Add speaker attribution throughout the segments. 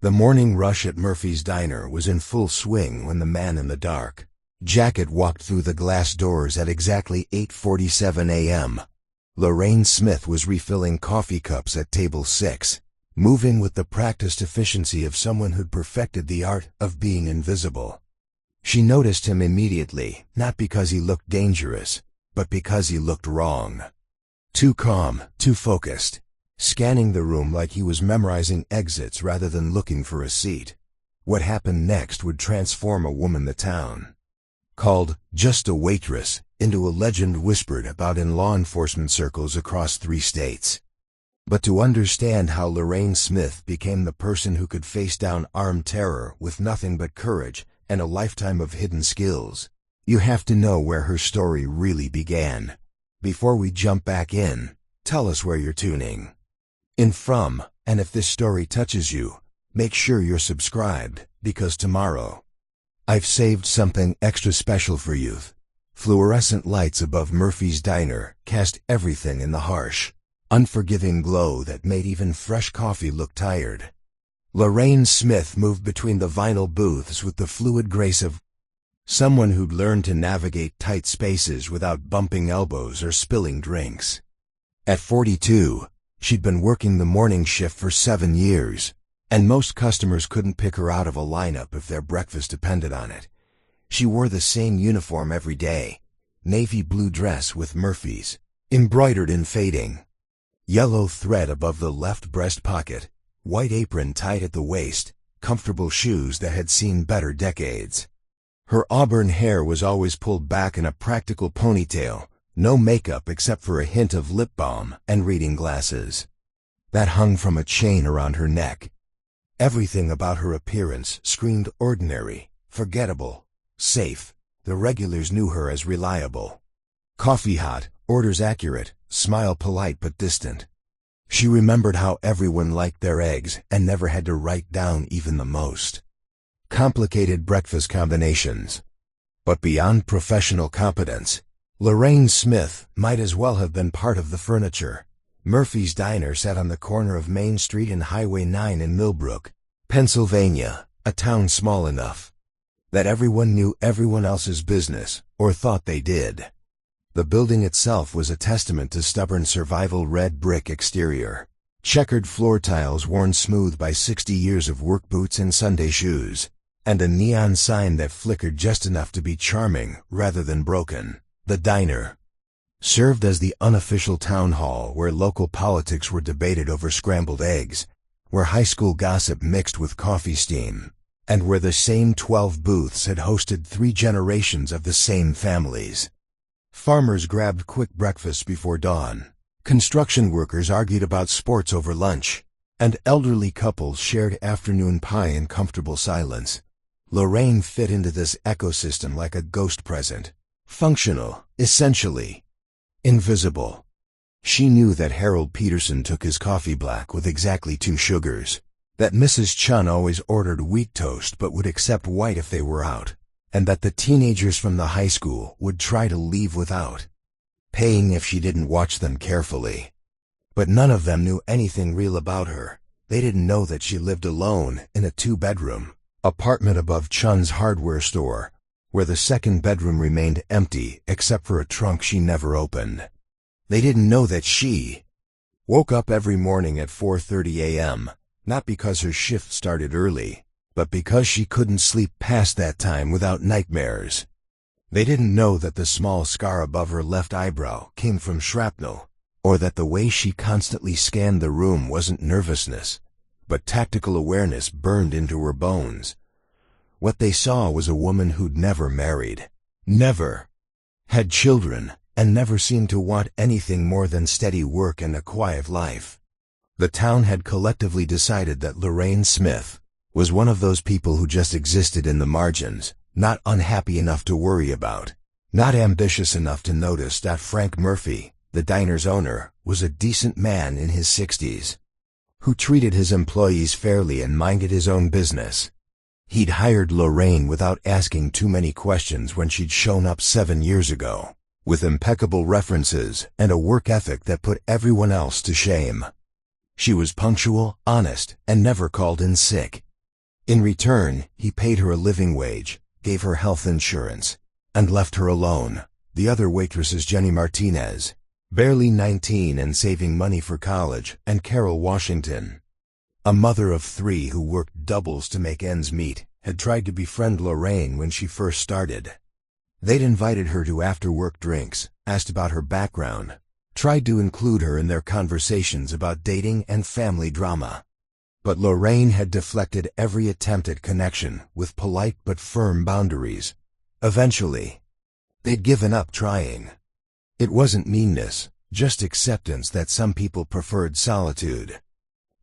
Speaker 1: The morning rush at Murphy's Diner was in full swing when the man in the dark jacket walked through the glass doors at exactly 8:47 a.m. Lorraine Smith was refilling coffee cups at table 6, moving with the practiced efficiency of someone who'd perfected the art of being invisible. She noticed him immediately, not because he looked dangerous, but because he looked wrong. Too calm, too focused, scanning the room like he was memorizing exits rather than looking for a seat. What happened next would transform a woman the town called just a waitress into a legend whispered about in law enforcement circles across 3 states. But to understand how Lorraine Smith became the person who could face down armed terror with nothing but courage and a lifetime of hidden skills, you have to know where her story really began. Before we jump back in, tell us where you're tuning in from, and if this story touches you, make sure you're subscribed, because tomorrow, I've saved something extra special for you. Fluorescent lights above Murphy's Diner cast everything in the harsh, unforgiving glow that made even fresh coffee look tired. Lorraine Smith moved between the vinyl booths with the fluid grace of someone who'd learned to navigate tight spaces without bumping elbows or spilling drinks. At 42, she'd been working the morning shift for 7 years, and most customers couldn't pick her out of a lineup if their breakfast depended on it. She wore the same uniform every day, navy blue dress with Murphy's, embroidered in fading yellow thread above the left breast pocket, white apron tied at the waist, comfortable shoes that had seen better decades. Her auburn hair was always pulled back in a practical ponytail, no makeup except for a hint of lip balm and reading glasses that hung from a chain around her neck. Everything about her appearance screamed ordinary, forgettable, safe. The regulars knew her as reliable. Coffee hot, orders accurate, smile polite but distant. She remembered how everyone liked their eggs and never had to write down even the most complicated breakfast combinations. But beyond professional competence, Lorraine Smith might as well have been part of the furniture. Murphy's Diner sat on the corner of Main Street and Highway 9 in Millbrook, Pennsylvania, a town small enough that everyone knew everyone else's business, or thought they did. The building itself was a testament to stubborn survival: red brick exterior, checkered floor tiles worn smooth by 60 years of work boots and Sunday shoes, and a neon sign that flickered just enough to be charming rather than broken. The diner served as the unofficial town hall where local politics were debated over scrambled eggs, where high school gossip mixed with coffee steam, and where the same 12 booths had hosted 3 generations of the same families. Farmers grabbed quick breakfasts before dawn, construction workers argued about sports over lunch, and elderly couples shared afternoon pie in comfortable silence. Lorraine fit into this ecosystem like a ghost present, functional, essentially invisible. She knew that Harold Peterson took his coffee black with exactly 2 sugars, that Mrs. Chun always ordered wheat toast but would accept white if they were out, and that the teenagers from the high school would try to leave without paying if she didn't watch them carefully. But none of them knew anything real about her. They didn't know that she lived alone in a 2-bedroom apartment above Chun's hardware store, where the 2nd bedroom remained empty except for a trunk she never opened. They didn't know that she woke up every morning at 4:30 a.m., not because her shift started early, but because she couldn't sleep past that time without nightmares. They didn't know that the small scar above her left eyebrow came from shrapnel, or that the way she constantly scanned the room wasn't nervousness, but tactical awareness burned into her bones. What they saw was a woman who'd never married, never had children, and never seemed to want anything more than steady work and a quiet life. The town had collectively decided that Lorraine Smith was one of those people who just existed in the margins, not unhappy enough to worry about, not ambitious enough to notice that Frank Murphy, the diner's owner, was a decent man in his 60s, who treated his employees fairly and minded his own business. He'd hired Lorraine without asking too many questions when she'd shown up 7 years ago, with impeccable references and a work ethic that put everyone else to shame. She was punctual, honest, and never called in sick. In return, he paid her a living wage, gave her health insurance, and left her alone. The other waitress is Jenny Martinez, barely 19 and saving money for college, and Carol Washington, a mother of 3 who worked doubles to make ends meet, had tried to befriend Lorraine when she first started. They'd invited her to after-work drinks, asked about her background, tried to include her in their conversations about dating and family drama. But Lorraine had deflected every attempt at connection with polite but firm boundaries. Eventually, they'd given up trying. It wasn't meanness, just acceptance that some people preferred solitude.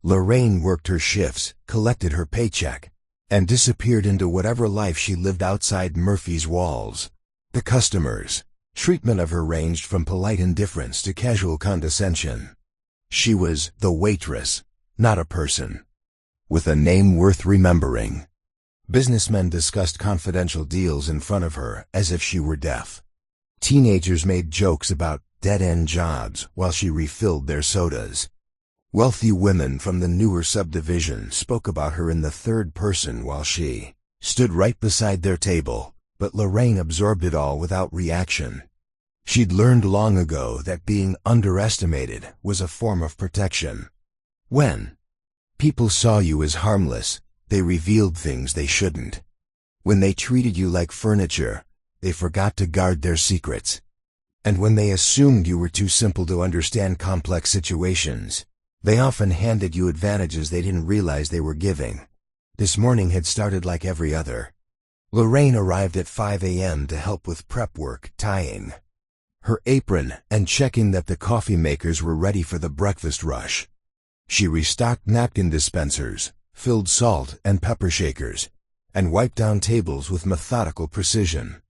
Speaker 1: Lorraine worked her shifts, collected her paycheck, and disappeared into whatever life she lived outside Murphy's walls. The customers' treatment of her ranged from polite indifference to casual condescension. She was the waitress, not a person, with a name worth remembering. Businessmen discussed confidential deals in front of her as if she were deaf. Teenagers made jokes about dead-end jobs while she refilled their sodas. Wealthy women from the newer subdivision spoke about her in the third person while she stood right beside their table, but Lorraine absorbed it all without reaction. She'd learned long ago that being underestimated was a form of protection. When people saw you as harmless, they revealed things they shouldn't. When they treated you like furniture, they forgot to guard their secrets. And when they assumed you were too simple to understand complex situations, they often handed you advantages they didn't realize they were giving. This morning had started like every other. Lorraine arrived at 5 a.m. to help with prep work, tying her apron and checking that the coffee makers were ready for the breakfast rush. She restocked napkin dispensers, filled salt and pepper shakers, and wiped down tables with methodical precision.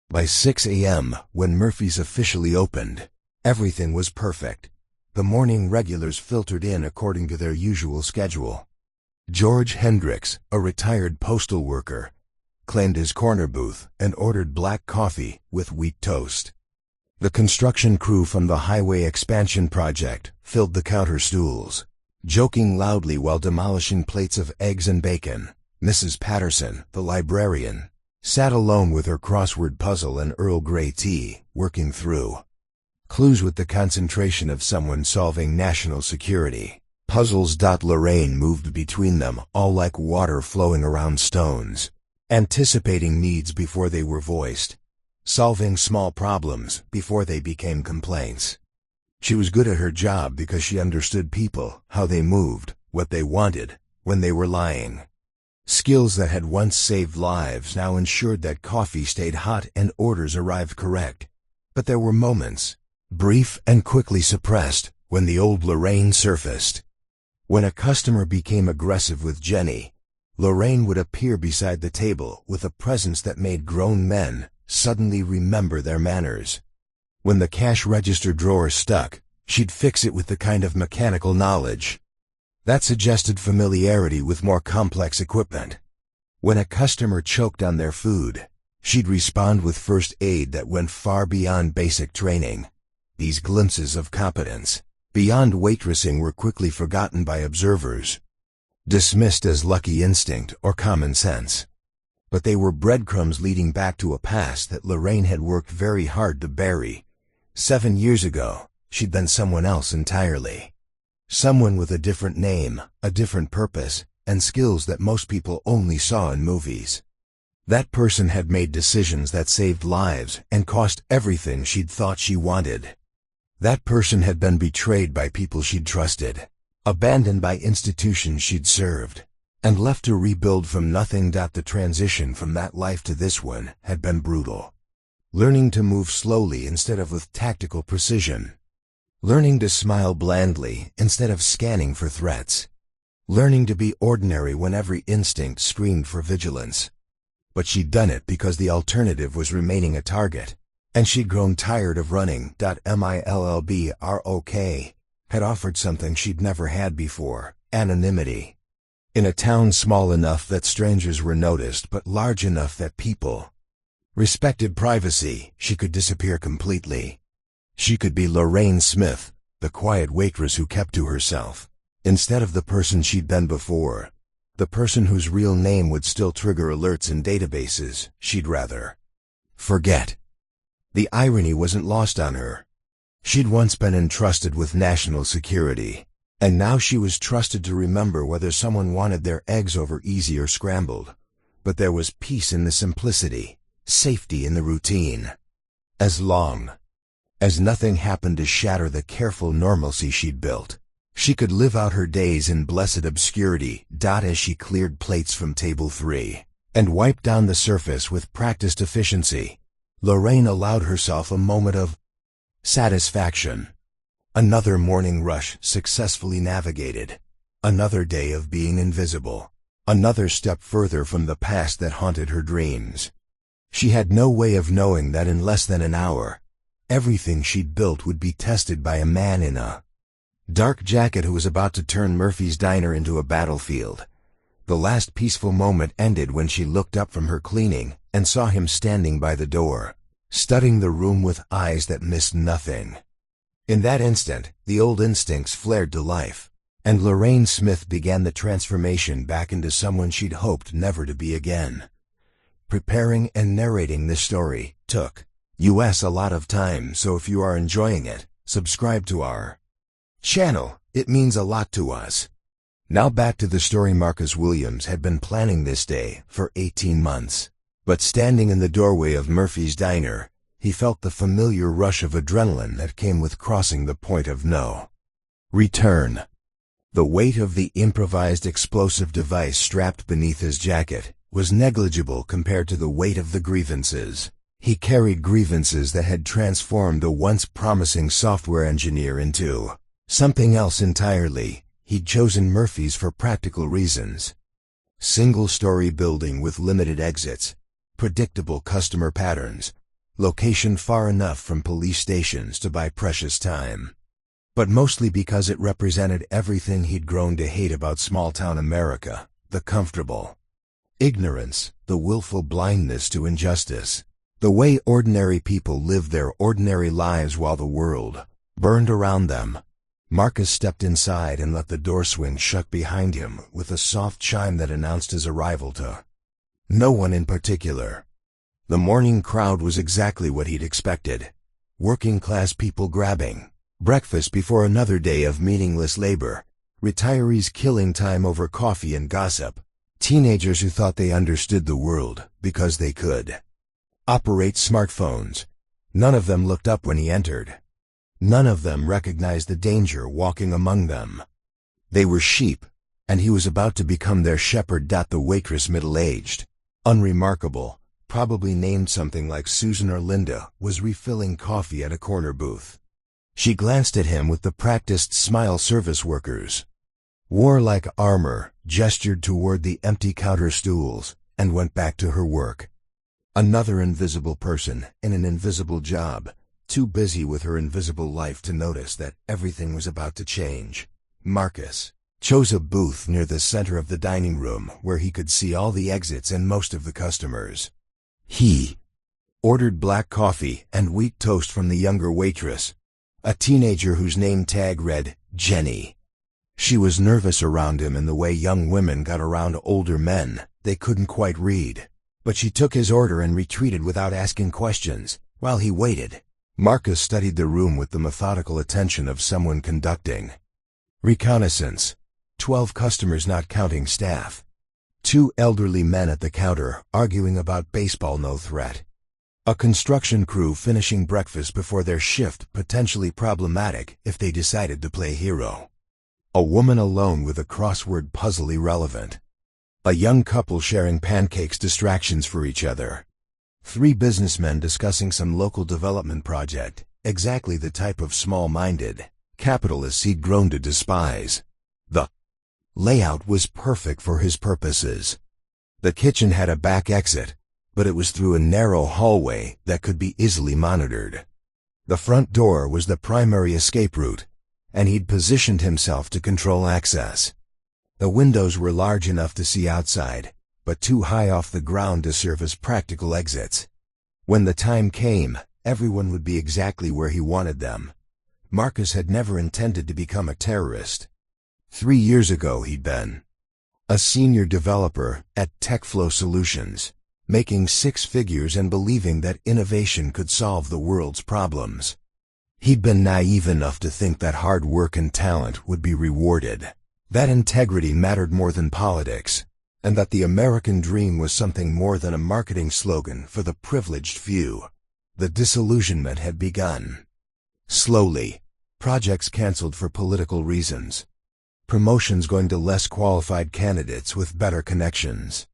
Speaker 1: By 6 a.m., when Murphy's officially opened, everything was perfect. The morning regulars filtered in according to their usual schedule. George Hendricks, a retired postal worker, claimed his corner booth and ordered black coffee with wheat toast. The construction crew from the highway expansion project filled the counter stools, joking loudly while demolishing plates of eggs and bacon. Mrs. Patterson, the librarian, sat alone with her crossword puzzle and Earl Grey tea, working through clues with the concentration of someone solving national security puzzles. Lorraine moved between them, all like water flowing around stones, anticipating needs before they were voiced, solving small problems before they became complaints. She was good at her job because she understood people, how they moved, what they wanted, when they were lying. Skills that had once saved lives now ensured that coffee stayed hot and orders arrived correct. But there were moments, brief and quickly suppressed, when the old Lorraine surfaced. When a customer became aggressive with Jenny, Lorraine would appear beside the table with a presence that made grown men suddenly remember their manners. When the cash register drawer stuck, she'd fix it with the kind of mechanical knowledge that suggested familiarity with more complex equipment. When a customer choked on their food, she'd respond with first aid that went far beyond basic training. These glimpses of competence beyond waitressing were quickly forgotten by observers, dismissed as lucky instinct or common sense. But they were breadcrumbs leading back to a past that Lorraine had worked very hard to bury. 7 years ago, she'd been someone else entirely. Someone with a different name, a different purpose, and skills that most people only saw in movies. That person had made decisions that saved lives and cost everything she'd thought she wanted. That person had been betrayed by people she'd trusted, abandoned by institutions she'd served, and left to rebuild from nothing. The transition from that life to this one had been brutal. Learning to move slowly instead of with tactical precision. Learning to smile blandly instead of scanning for threats. Learning to be ordinary when every instinct screamed for vigilance. But she'd done it because the alternative was remaining a target, and she'd grown tired of running. Millbrook had offered something she'd never had before: anonymity. In a town small enough that strangers were noticed but large enough that people respected privacy, she could disappear completely. She could be Lorraine Smith, the quiet waitress who kept to herself, instead of the person she'd been before. The person whose real name would still trigger alerts in databases she'd rather forget. The irony wasn't lost on her. She'd once been entrusted with national security, and now she was trusted to remember whether someone wanted their eggs over easy or scrambled. But there was peace in the simplicity, safety in the routine. As long as nothing happened to shatter the careful normalcy she'd built, she could live out her days in blessed obscurity. As she cleared plates from table 3 and wiped down the surface with practiced efficiency, Lorraine allowed herself a moment of satisfaction. Another morning rush successfully navigated. Another day of being invisible. Another step further from the past that haunted her dreams. She had no way of knowing that in less than an hour, everything she'd built would be tested by a man in a dark jacket who was about to turn Murphy's Diner into a battlefield. The last peaceful moment ended when she looked up from her cleaning and saw him standing by the door, studying the room with eyes that missed nothing. In that instant, the old instincts flared to life, and Lorraine Smith began the transformation back into someone she'd hoped never to be again. Preparing and narrating this story took us a lot of time, so if you are enjoying it, subscribe to our channel. It means a lot to us. Now back to the story. Marcus Williams had been planning this day for 18 months. But standing in the doorway of Murphy's Diner, he felt the familiar rush of adrenaline that came with crossing the point of no return. The weight of the improvised explosive device strapped beneath his jacket was negligible compared to the weight of the grievances. He carried grievances that had transformed a once promising software engineer into something else entirely. He'd chosen Murphy's for practical reasons. Single-story building with limited exits, predictable customer patterns, location far enough from police stations to buy precious time. But mostly because it represented everything he'd grown to hate about small-town America: the comfortable ignorance, the willful blindness to injustice, the way ordinary people lived their ordinary lives while the world burned around them. Marcus stepped inside and let the door swing shut behind him with a soft chime that announced his arrival to no one in particular. The morning crowd was exactly what he'd expected. Working-class people grabbing breakfast before another day of meaningless labor, retirees killing time over coffee and gossip, teenagers who thought they understood the world because they could operate smartphones. None of them looked up when he entered. None of them recognized the danger walking among them. They were sheep, and he was about to become their shepherd. The waitress, middle-aged, unremarkable, probably named something like Susan or Linda, was refilling coffee at a corner booth. She glanced at him with the practiced smile service workers wore like armor, gestured toward the empty counter stools, and went back to her work. Another invisible person in an invisible job, too busy with her invisible life to notice that everything was about to change. Marcus chose a booth near the center of the dining room where he could see all the exits and most of the customers. He ordered black coffee and wheat toast from the younger waitress, a teenager whose name tag read Jenny. She was nervous around him in the way young women got around older men they couldn't quite read. But she took his order and retreated without asking questions. While he waited, Marcus studied the room with the methodical attention of someone conducting reconnaissance. 12 customers, not counting staff. 2 elderly men at the counter arguing about baseball, no threat. A construction crew finishing breakfast before their shift, potentially problematic if they decided to play hero. A woman alone with a crossword puzzle, irrelevant. A young couple sharing pancakes, distractions for each other. 3 businessmen discussing some local development project, exactly the type of small-minded capitalists he'd grown to despise. The layout was perfect for his purposes. The kitchen had a back exit, but it was through a narrow hallway that could be easily monitored. The front door was the primary escape route, and he'd positioned himself to control access. The windows were large enough to see outside, but too high off the ground to serve as practical exits. When the time came, everyone would be exactly where he wanted them. Marcus had never intended to become a terrorist. 3 years ago he'd been a senior developer at TechFlow Solutions, making six figures and believing that innovation could solve the world's problems. He'd been naive enough to think that hard work and talent would be rewarded, that integrity mattered more than politics, and that the American dream was something more than a marketing slogan for the privileged few. The disillusionment had begun. Slowly, projects canceled for political reasons. Promotions going to less qualified candidates with better connections.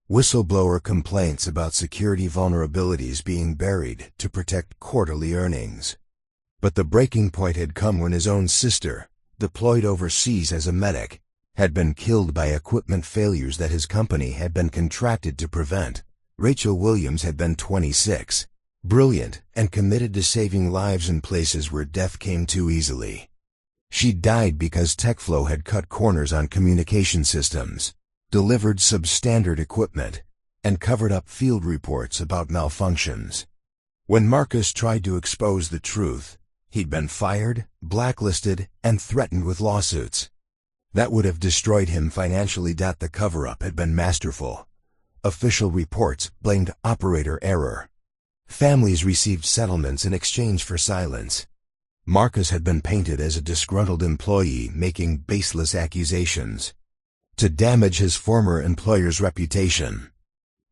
Speaker 1: Whistleblower complaints about security vulnerabilities being buried to protect quarterly earnings. But the breaking point had come when his own sister, deployed overseas as a medic, had been killed by equipment failures that his company had been contracted to prevent. Rachel Williams had been 26, brilliant, and committed to saving lives in places where death came too easily. She died because TechFlow had cut corners on communication systems, delivered substandard equipment, and covered up field reports about malfunctions. When Marcus tried to expose the truth, he'd been fired, blacklisted, and threatened with lawsuits. That would have destroyed him financially. The cover-up had been masterful. Official reports blamed operator error. Families received settlements in exchange for silence. Marcus had been painted as a disgruntled employee making baseless accusations to damage his former employer's reputation.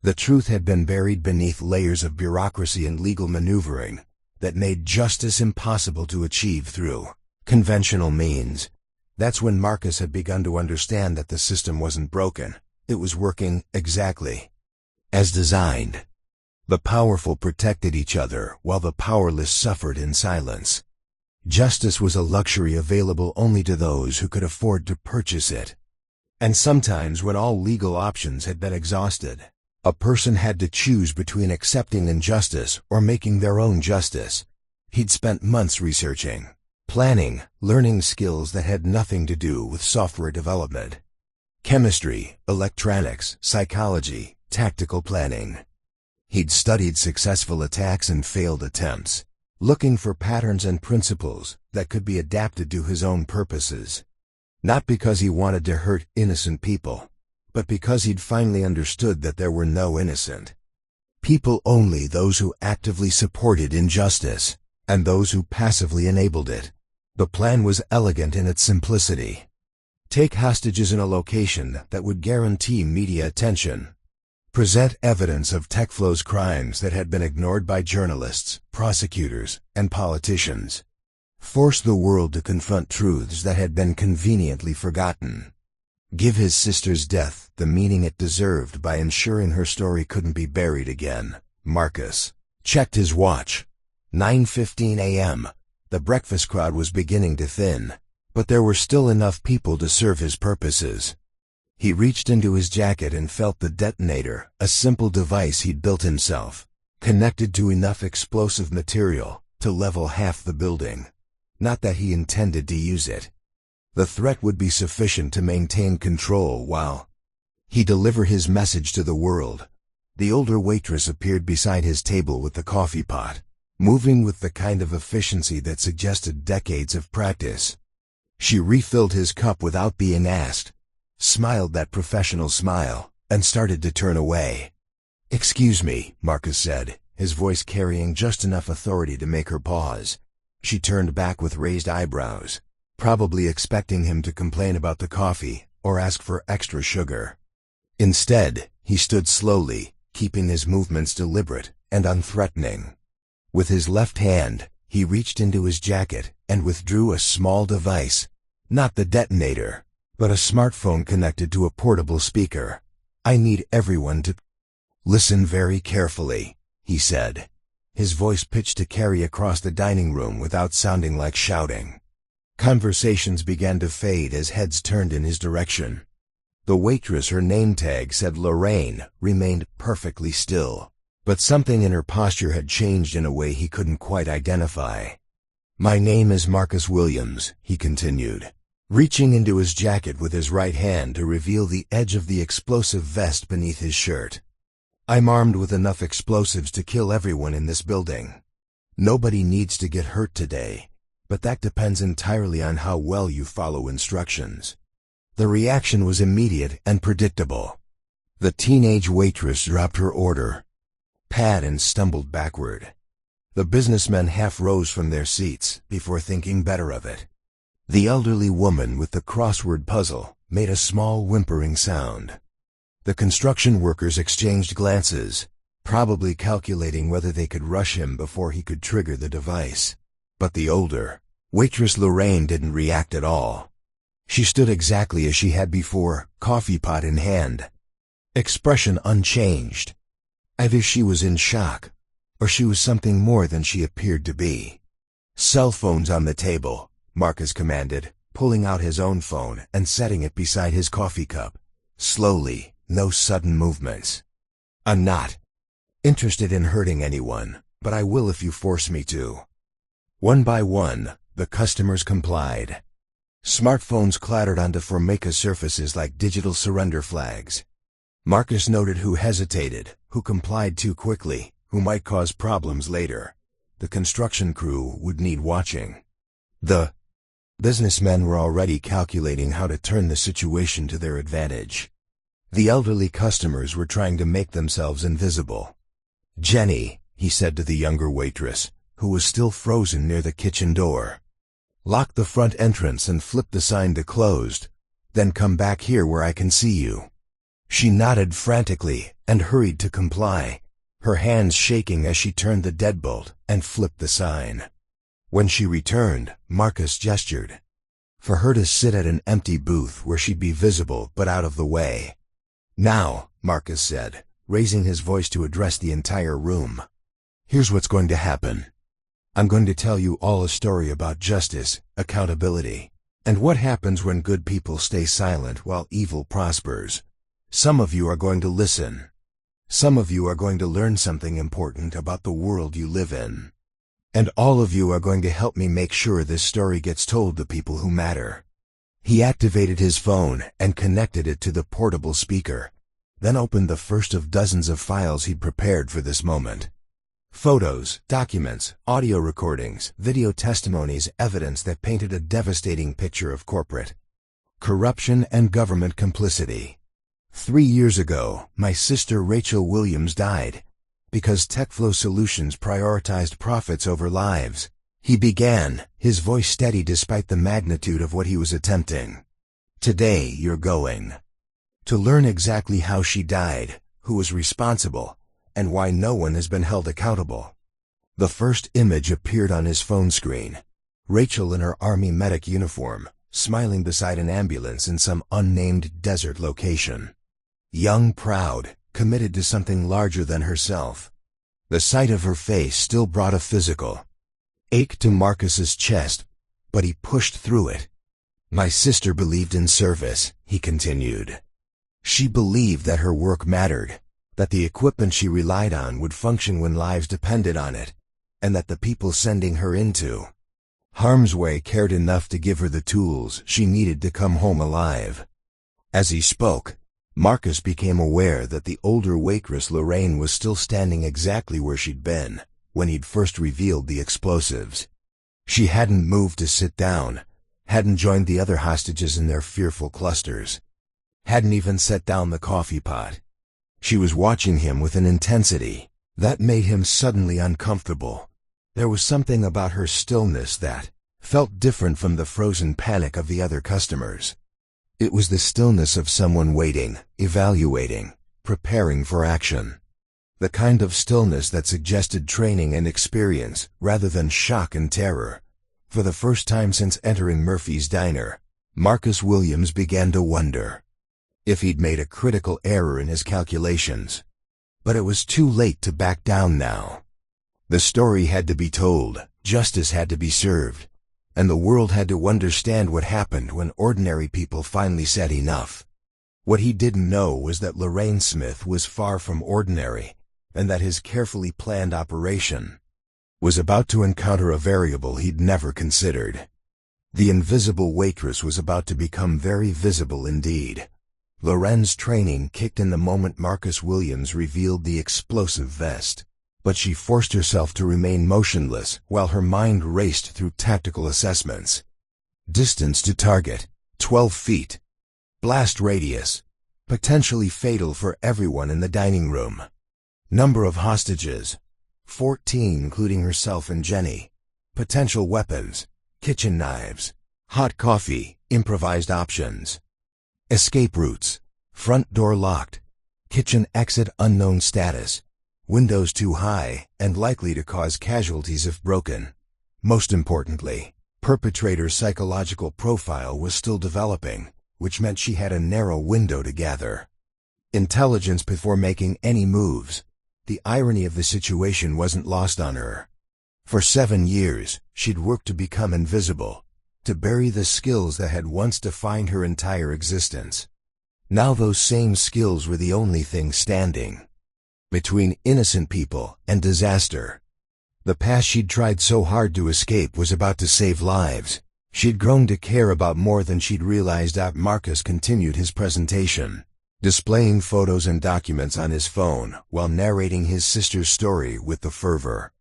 Speaker 1: The truth had been buried beneath layers of bureaucracy and legal maneuvering that made justice impossible to achieve through conventional means. That's when Marcus had begun to understand that the system wasn't broken. It was working exactly as designed. The powerful protected each other while the powerless suffered in silence. Justice was a luxury available only to those who could afford to purchase it. And sometimes when all legal options had been exhausted, a person had to choose between accepting injustice or making their own justice. He'd spent months researching, planning, learning skills that had nothing to do with software development. Chemistry, electronics, psychology, tactical planning. He'd studied successful attacks and failed attempts, looking for patterns and principles that could be adapted to his own purposes. Not because he wanted to hurt innocent people, but because he'd finally understood that there were no innocent people, only those who actively supported injustice, and those who passively enabled it. The plan was elegant in its simplicity. Take hostages in a location that would guarantee media attention. Present evidence of TechFlow's crimes that had been ignored by journalists, prosecutors, and politicians. Force the world to confront truths that had been conveniently forgotten. Give his sister's death the meaning it deserved by ensuring her story couldn't be buried again. Marcus checked his watch. 9:15 a.m. The breakfast crowd was beginning to thin, but there were still enough people to serve his purposes. He reached into his jacket and felt the detonator, a simple device he'd built himself, connected to enough explosive material to level half the building. Not that he intended to use it. The threat would be sufficient to maintain control while he delivered his message to the world. The older waitress appeared beside his table with the coffee pot, moving with the kind of efficiency that suggested decades of practice. She refilled his cup without being asked, smiled that professional smile, and started to turn away. "Excuse me," Marcus said, his voice carrying just enough authority to make her pause. She turned back with raised eyebrows, probably expecting him to complain about the coffee or ask for extra sugar. Instead, he stood slowly, keeping his movements deliberate and unthreatening. With his left hand, he reached into his jacket and withdrew a small device, not the detonator, but a smartphone connected to a portable speaker. "I need everyone to listen very carefully," he said, his voice pitched to carry across the dining room without sounding like shouting. Conversations began to fade as heads turned in his direction. The waitress, her name tag said Lorraine, remained perfectly still, but something in her posture had changed in a way he couldn't quite identify. "My name is Marcus Williams," he continued, reaching into his jacket with his right hand to reveal the edge of the explosive vest beneath his shirt. "I'm armed with enough explosives to kill everyone in this building. Nobody needs to get hurt today, but that depends entirely on how well you follow instructions. The reaction was immediate and predictable. The teenage waitress dropped her order pad and stumbled backward. The businessmen half rose from their seats before thinking better of it. The elderly woman with the crossword puzzle made a small whimpering sound. The construction workers exchanged glances, probably calculating whether they could rush him before he could trigger the device. But the older waitress Lorraine didn't react at all. She stood exactly as she had before, coffee pot in hand. Expression unchanged. Either she was in shock, or she was something more than she appeared to be. "Cell phones on the table," Marcus commanded, pulling out his own phone and setting it beside his coffee cup. Slowly, no sudden movements. "I'm not interested in hurting anyone, but I will if you force me to." One by one, the customers complied. Smartphones clattered onto Formica surfaces like digital surrender flags. Marcus noted who hesitated, who complied too quickly, who might cause problems later. The construction crew would need watching. The businessmen were already calculating how to turn the situation to their advantage. The elderly customers were trying to make themselves invisible. "Jenny," he said to the younger waitress, who was still frozen near the kitchen door, "lock the front entrance and flip the sign to closed. Then come back here where I can see you." She nodded frantically and hurried to comply, her hands shaking as she turned the deadbolt and flipped the sign. When she returned, Marcus gestured for her to sit at an empty booth where she'd be visible but out of the way. "Now," Marcus said, raising his voice to address the entire room, "here's what's going to happen. I'm going to tell you all a story about justice, accountability, and what happens when good people stay silent while evil prospers. Some of you are going to listen. Some of you are going to learn something important about the world you live in. And all of you are going to help me make sure this story gets told to people who matter." He activated his phone and connected it to the portable speaker, then opened the first of dozens of files he'd prepared for this moment. Photos, documents, audio recordings, video testimonies, evidence that painted a devastating picture of corporate corruption and government complicity. 3 years ago, my sister Rachel Williams died because TechFlow Solutions prioritized profits over lives. He began, his voice steady despite the magnitude of what he was attempting. "Today you're going to learn exactly how she died, who was responsible, and why no one has been held accountable." The first image appeared on his phone screen. Rachel in her Army medic uniform, smiling beside an ambulance in some unnamed desert location. Young, proud, committed to something larger than herself. The sight of her face still brought a physical ache to Marcus's chest, but he pushed through it. "My sister believed in service," he continued. "She believed that her work mattered, that the equipment she relied on would function when lives depended on it, and that the people sending her into harm's way cared enough to give her the tools she needed to come home alive." As he spoke, Marcus became aware that the older waitress Lorraine was still standing exactly where she'd been when he'd first revealed the explosives. She hadn't moved to sit down, hadn't joined the other hostages in their fearful clusters, hadn't even set down the coffee pot. She was watching him with an intensity that made him suddenly uncomfortable. There was something about her stillness that felt different from the frozen panic of the other customers. It was the stillness of someone waiting, evaluating, preparing for action. The kind of stillness that suggested training and experience rather than shock and terror. For the first time since entering Murphy's diner, Marcus Williams began to wonder if he'd made a critical error in his calculations. But it was too late to back down now. The story had to be told, justice had to be served, and the world had to understand what happened when ordinary people finally said enough. What he didn't know was that Lorraine Smith was far from ordinary, and that his carefully planned operation was about to encounter a variable he'd never considered. The invisible waitress was about to become very visible indeed. Lorraine's training kicked in the moment Marcus Williams revealed the explosive vest, but she forced herself to remain motionless while her mind raced through tactical assessments. Distance to target, 12 feet. Blast radius. Potentially fatal for everyone in the dining room. Number of hostages. 14, including herself and Jenny. Potential weapons. Kitchen knives. Hot coffee. Improvised options. Escape routes. Front door locked. Kitchen exit unknown status. Windows too high and likely to cause casualties if broken. Most importantly, perpetrator's psychological profile was still developing, which meant she had a narrow window to gather intelligence before making any moves. The irony of the situation wasn't lost on her. For 7 years, she'd worked to become invisible, to bury the skills that had once defined her entire existence. Now those same skills were the only thing standing between innocent people and disaster. The past she'd tried so hard to escape was about to save lives. She'd grown to care about more than she'd realized. Marcus continued his presentation, displaying photos and documents on his phone while narrating his sister's story with the fervor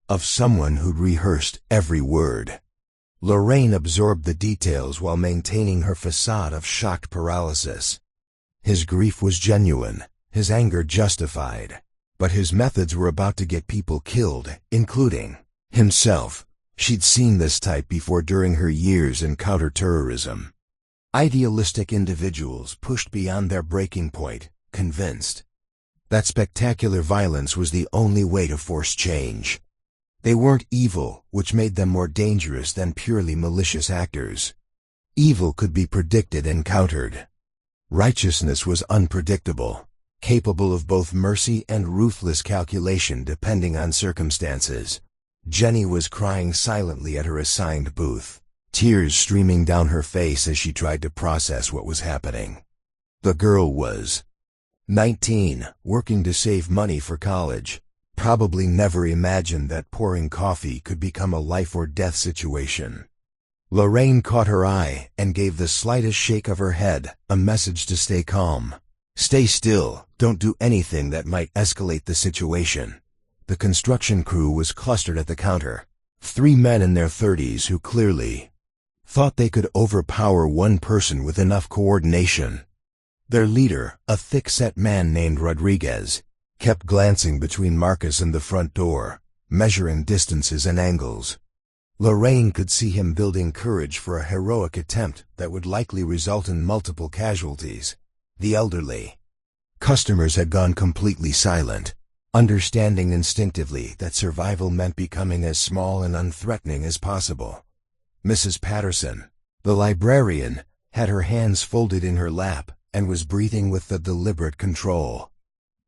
Speaker 1: of someone who'd rehearsed every word. Lorraine absorbed the details while maintaining her facade of shocked paralysis. His grief was genuine, his anger justified, but his methods were about to get people killed, including himself. She'd seen this type before during her years in counterterrorism. Idealistic individuals pushed beyond their breaking point, convinced that spectacular violence was the only way to force change. They weren't evil, which made them more dangerous than purely malicious actors. Evil could be predicted and countered. Righteousness was unpredictable, capable of both mercy and ruthless calculation depending on circumstances. Jenny was crying silently at her assigned booth, tears streaming down her face as she tried to process what was happening. The girl was 19, working to save money for college. Probably never imagined that pouring coffee could become a life-or-death situation. Lorraine caught her eye and gave the slightest shake of her head, a message to stay calm. Stay still, don't do anything that might escalate the situation. The construction crew was clustered at the counter. 3 men in their 30s who clearly thought they could overpower one person with enough coordination. Their leader, a thick-set man named Rodriguez, kept glancing between Marcus and the front door, measuring distances and angles. Lorraine could see him building courage for a heroic attempt that would likely result in multiple casualties. The elderly customers had gone completely silent, understanding instinctively that survival meant becoming as small and unthreatening as possible. Mrs. Patterson, the librarian, had her hands folded in her lap and was breathing with the deliberate control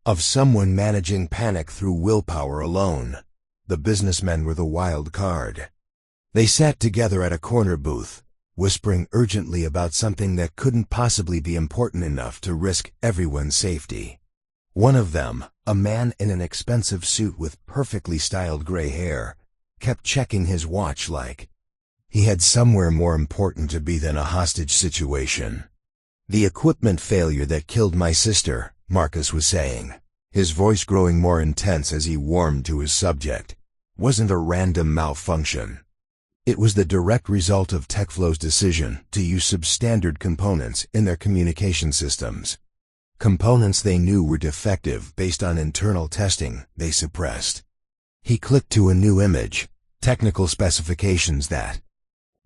Speaker 1: of someone managing panic through willpower alone. The businessmen were the wild card. They sat together at a corner booth, whispering urgently about something that couldn't possibly be important enough to risk everyone's safety. One of them, a man in an expensive suit with perfectly styled gray hair, kept checking his watch like he had somewhere more important to be than a hostage situation. The equipment failure that killed my sister, Marcus was saying, his voice growing more intense as he warmed to his subject, wasn't a random malfunction. It was the direct result of TechFlow's decision to use substandard components in their communication systems. Components they knew were defective based on internal testing they suppressed. He clicked to a new image, technical specifications that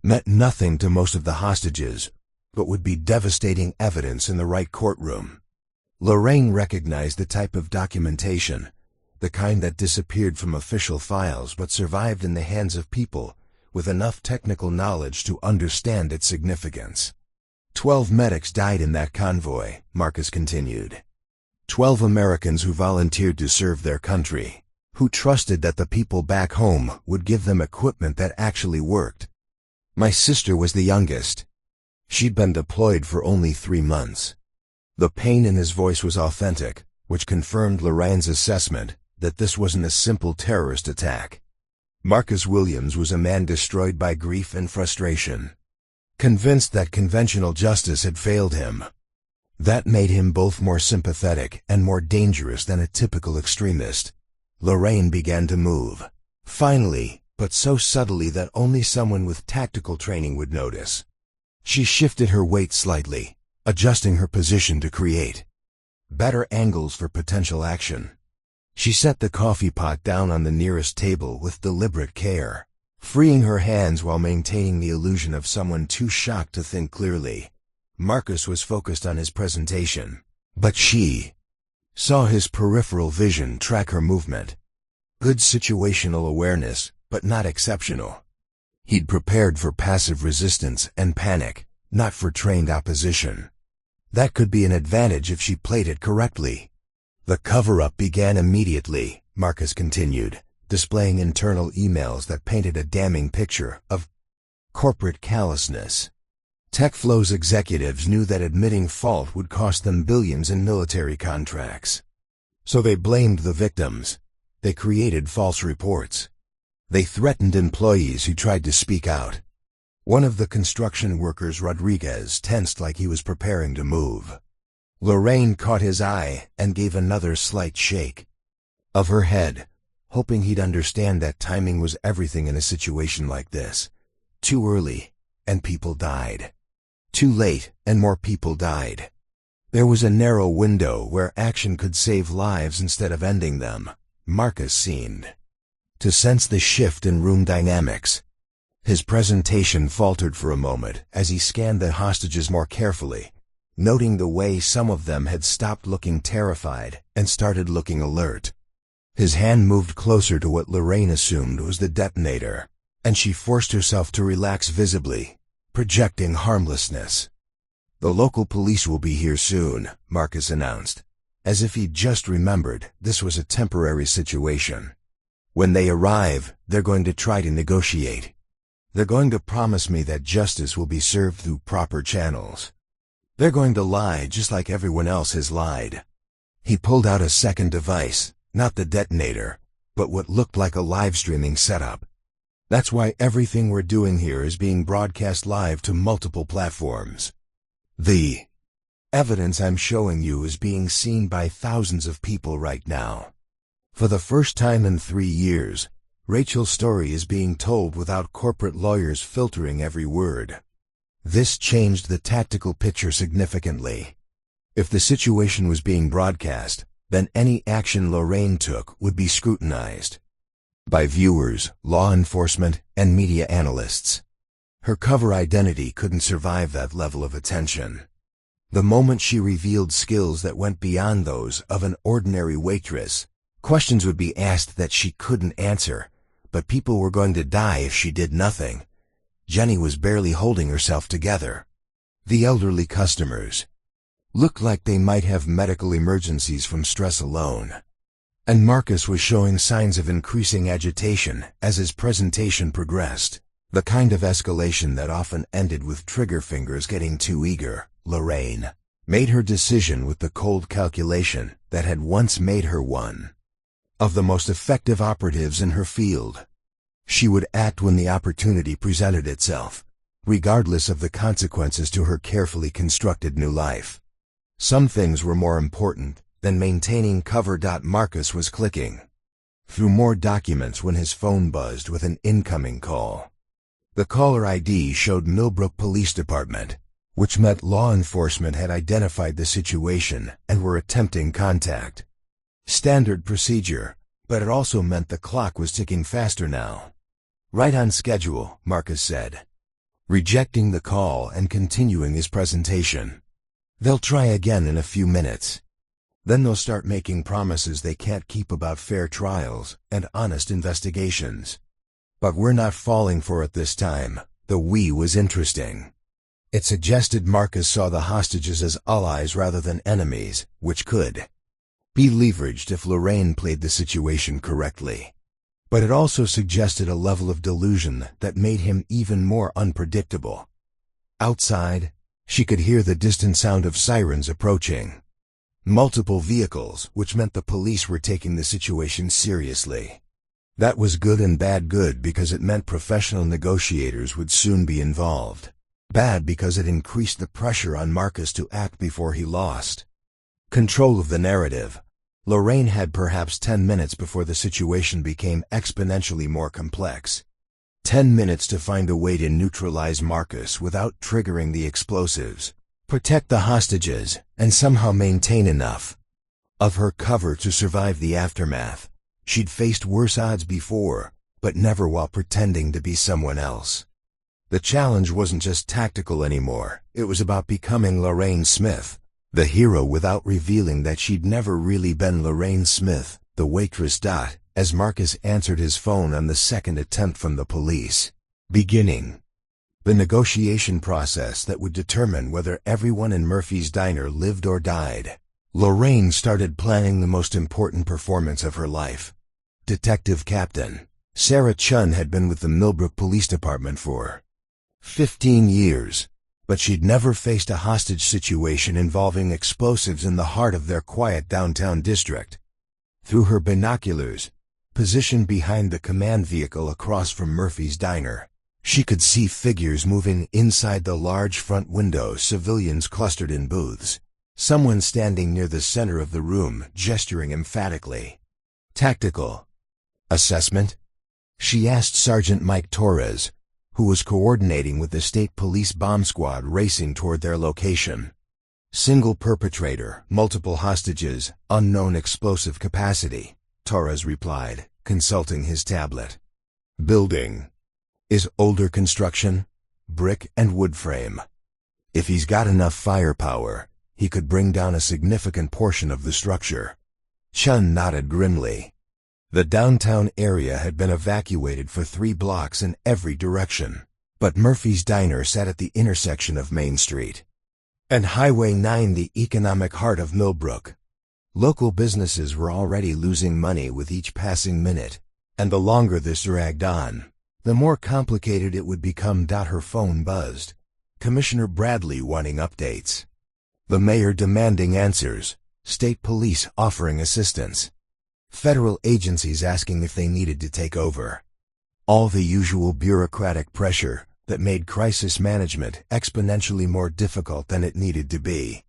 Speaker 1: meant nothing to most of the hostages, but would be devastating evidence in the right courtroom. Lorraine recognized the type of documentation, the kind that disappeared from official files but survived in the hands of people with enough technical knowledge to understand its significance. 12 medics died in that convoy, Marcus continued. 12 Americans who volunteered to serve their country, who trusted that the people back home would give them equipment that actually worked. My sister was the youngest. She'd been deployed for only 3 months. The pain in his voice was authentic, which confirmed Lorraine's assessment that this wasn't a simple terrorist attack. Marcus Williams was a man destroyed by grief and frustration, convinced that conventional justice had failed him. That made him both more sympathetic and more dangerous than a typical extremist. Lorraine began to move, finally, but so subtly that only someone with tactical training would notice. She shifted her weight slightly, adjusting her position to create better angles for potential action. She set the coffee pot down on the nearest table with deliberate care, freeing her hands while maintaining the illusion of someone too shocked to think clearly. Marcus was focused on his presentation, but she saw his peripheral vision track her movement. Good situational awareness, but not exceptional. He'd prepared for passive resistance and panic, not for trained opposition. That could be an advantage if she played it correctly. The cover-up began immediately, Marcus continued, displaying internal emails that painted a damning picture of corporate callousness. TechFlow's executives knew that admitting fault would cost them billions in military contracts. So they blamed the victims. They created false reports. They threatened employees who tried to speak out. One of the construction workers, Rodriguez, tensed like he was preparing to move. Lorraine caught his eye and gave another slight shake of her head, hoping he'd understand that timing was everything in a situation like this. Too early, and people died. Too late, and more people died. There was a narrow window where action could save lives instead of ending them. Marcus seemed to sense the shift in room dynamics. His presentation faltered for a moment as he scanned the hostages more carefully, noting the way some of them had stopped looking terrified and started looking alert. His hand moved closer to what Lorraine assumed was the detonator, and she forced herself to relax visibly, projecting harmlessness. "The local police will be here soon," Marcus announced, as if he'd just remembered this was a temporary situation. "When they arrive, they're going to try to negotiate. They're going to promise me that justice will be served through proper channels. They're going to lie just like everyone else has lied." He pulled out a second device, not the detonator, but what looked like a live-streaming setup. "That's why everything we're doing here is being broadcast live to multiple platforms. The evidence I'm showing you is being seen by thousands of people right now. For the first time in 3 years, Rachel's story is being told without corporate lawyers filtering every word." This changed the tactical picture significantly. If the situation was being broadcast, then any action Lorraine took would be scrutinized by viewers, law enforcement, and media analysts. Her cover identity couldn't survive that level of attention. The moment she revealed skills that went beyond those of an ordinary waitress, questions would be asked that she couldn't answer, but people were going to die if she did nothing. Jenny was barely holding herself together. The elderly customers looked like they might have medical emergencies from stress alone. And Marcus was showing signs of increasing agitation as his presentation progressed, the kind of escalation that often ended with trigger fingers getting too eager. Lorraine made her decision with the cold calculation that had once made her one of the most effective operatives in her field. She would act when the opportunity presented itself, regardless of the consequences to her carefully constructed new life. Some things were more important than maintaining cover. Marcus was clicking through more documents when his phone buzzed with an incoming call. The caller ID showed Millbrook Police Department, which meant law enforcement had identified the situation and were attempting contact. Standard procedure, but it also meant the clock was ticking faster now. "Right on schedule," Marcus said, rejecting the call and continuing his presentation. "They'll try again in a few minutes. Then they'll start making promises they can't keep about fair trials and honest investigations. But we're not falling for it this time." The "we" was interesting. It suggested Marcus saw the hostages as allies rather than enemies, which could be leveraged if Lorraine played the situation correctly. But it also suggested a level of delusion that made him even more unpredictable. Outside, she could hear the distant sound of sirens approaching. Multiple vehicles, which meant the police were taking the situation seriously. That was good and bad. Good because it meant professional negotiators would soon be involved. Bad because it increased the pressure on Marcus to act before he lost control of the narrative. Lorraine had perhaps 10 minutes before the situation became exponentially more complex. 10 minutes to find a way to neutralize Marcus without triggering the explosives. protect the hostages, and somehow maintain enough of her cover to survive the aftermath. She'd faced worse odds before, but never while pretending to be someone else. The challenge wasn't just tactical anymore, it was about becoming Lorraine Smith, the hero, without revealing that she'd never really been Lorraine Smith, the waitress. As Marcus answered his phone on the second attempt from the police, beginning the negotiation process that would determine whether everyone in Murphy's Diner lived or died, Lorraine started planning the most important performance of her life. Detective Captain Sarah Chun had been with the Millbrook Police Department for 15 years, but she'd never faced a hostage situation involving explosives in the heart of their quiet downtown district. Through her binoculars, positioned behind the command vehicle across from Murphy's Diner, she could see figures moving inside the large front windows, civilians clustered in booths, someone standing near the center of the room, gesturing emphatically. Tactical assessment? She asked Sergeant Mike Torres, who was coordinating with the state police bomb squad racing toward their location. Single perpetrator, multiple hostages, unknown explosive capacity, Torres replied, consulting his tablet. Building is older construction, brick and wood frame. If he's got enough firepower, he could bring down a significant portion of the structure. Chun nodded grimly. The downtown area had been evacuated for 3 blocks in every direction, but Murphy's Diner sat at the intersection of Main Street and Highway 9, the economic heart of Millbrook. Local businesses were already losing money with each passing minute, and the longer this dragged on, the more complicated it would become. Her phone buzzed. Commissioner Bradley wanting updates. The mayor demanding answers. State police offering assistance. Federal agencies asking if they needed to take over. All the usual bureaucratic pressure that made crisis management exponentially more difficult than it needed to be.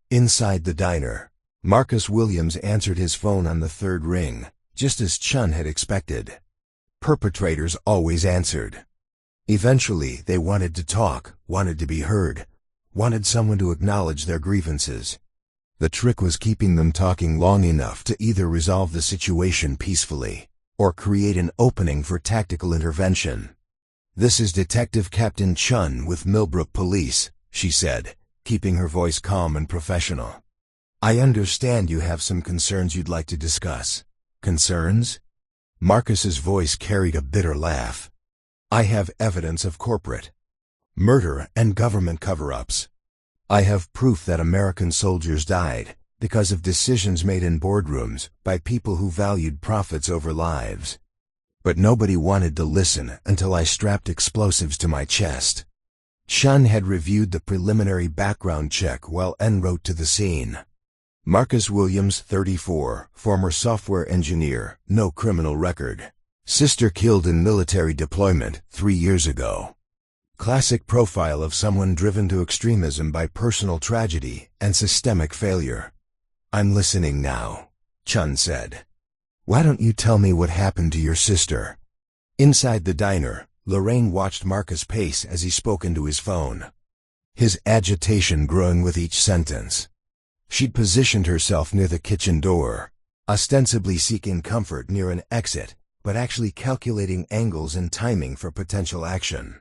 Speaker 1: Inside the diner, Marcus Williams answered his phone on the 3rd ring, just as Chun had expected. Perpetrators always answered. Eventually, they wanted to talk, wanted to be heard, wanted someone to acknowledge their grievances. The trick was keeping them talking long enough to either resolve the situation peacefully or create an opening for tactical intervention. "This is Detective Captain Chun with Millbrook Police," she said, keeping her voice calm and professional. "I understand you have some concerns you'd like to discuss." "Concerns?" Marcus's voice carried a bitter laugh. "I have evidence of corporate murder and government cover-ups. I have proof that American soldiers died because of decisions made in boardrooms by people who valued profits over lives. But nobody wanted to listen until I strapped explosives to my chest." Chun had reviewed the preliminary background check while en route to the scene. Marcus Williams, 34, former software engineer, no criminal record. Sister killed in military deployment 3 years ago. Classic profile of someone driven to extremism by personal tragedy and systemic failure. "I'm listening now," Chun said. "Why don't you tell me what happened to your sister?" Inside the diner, Lorraine watched Marcus pace as he spoke into his phone, his agitation growing with each sentence. She'd positioned herself near the kitchen door, ostensibly seeking comfort near an exit, but actually calculating angles and timing for potential action.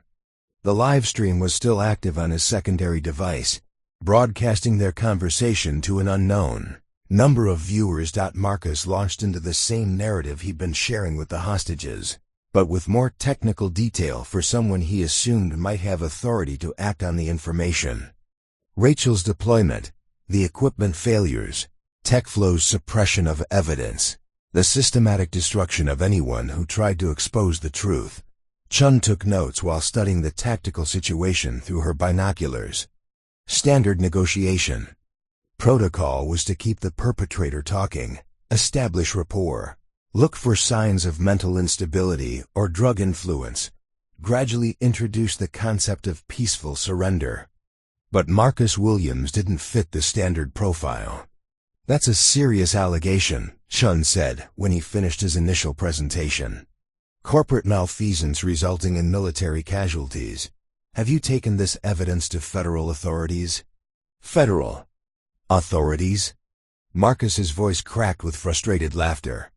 Speaker 1: The live stream was still active on his secondary device, broadcasting their conversation to an unknown number of viewers. Marcus launched into the same narrative he'd been sharing with the hostages, but with more technical detail for someone he assumed might have authority to act on the information. Rachel's deployment, the equipment failures, TechFlow's suppression of evidence, the systematic destruction of anyone who tried to expose the truth. Chun took notes while studying the tactical situation through her binoculars. Standard negotiation. Protocol was to keep the perpetrator talking, establish rapport, look for signs of mental instability or drug influence, gradually introduce the concept of peaceful surrender. But Marcus Williams didn't fit the standard profile. "That's a serious allegation," Chun said when he finished his initial presentation. "Corporate malfeasance resulting in military casualties. Have you taken this evidence to federal authorities?" Federal authorities? Marcus's voice cracked with frustrated laughter.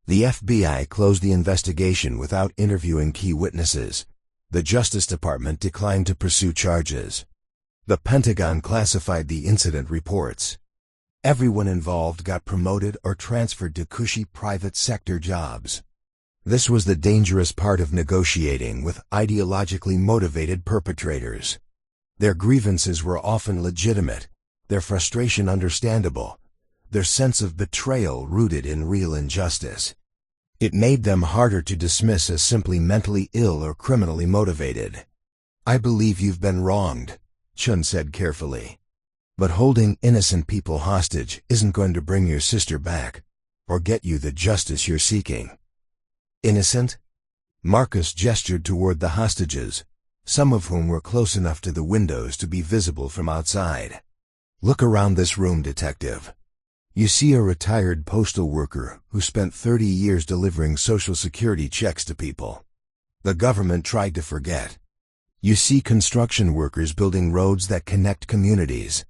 Speaker 1: The FBI closed the investigation without interviewing key witnesses. The Justice Department declined to pursue charges. The Pentagon classified the incident reports. Everyone involved got promoted or transferred to cushy private sector jobs. This was the dangerous part of negotiating with ideologically motivated perpetrators. Their grievances were often legitimate, their frustration understandable, their sense of betrayal rooted in real injustice. It made them harder to dismiss as simply mentally ill or criminally motivated. "I believe you've been wronged," Chun said carefully. "But holding innocent people hostage isn't going to bring your sister back, or get you the justice you're seeking." "Innocent?" Marcus gestured toward the hostages, some of whom were close enough to the windows to be visible from outside. "Look around this room, detective. You see a retired postal worker who spent 30 years delivering Social Security checks to people. The government tried to forget. You see construction workers building roads that connect communities.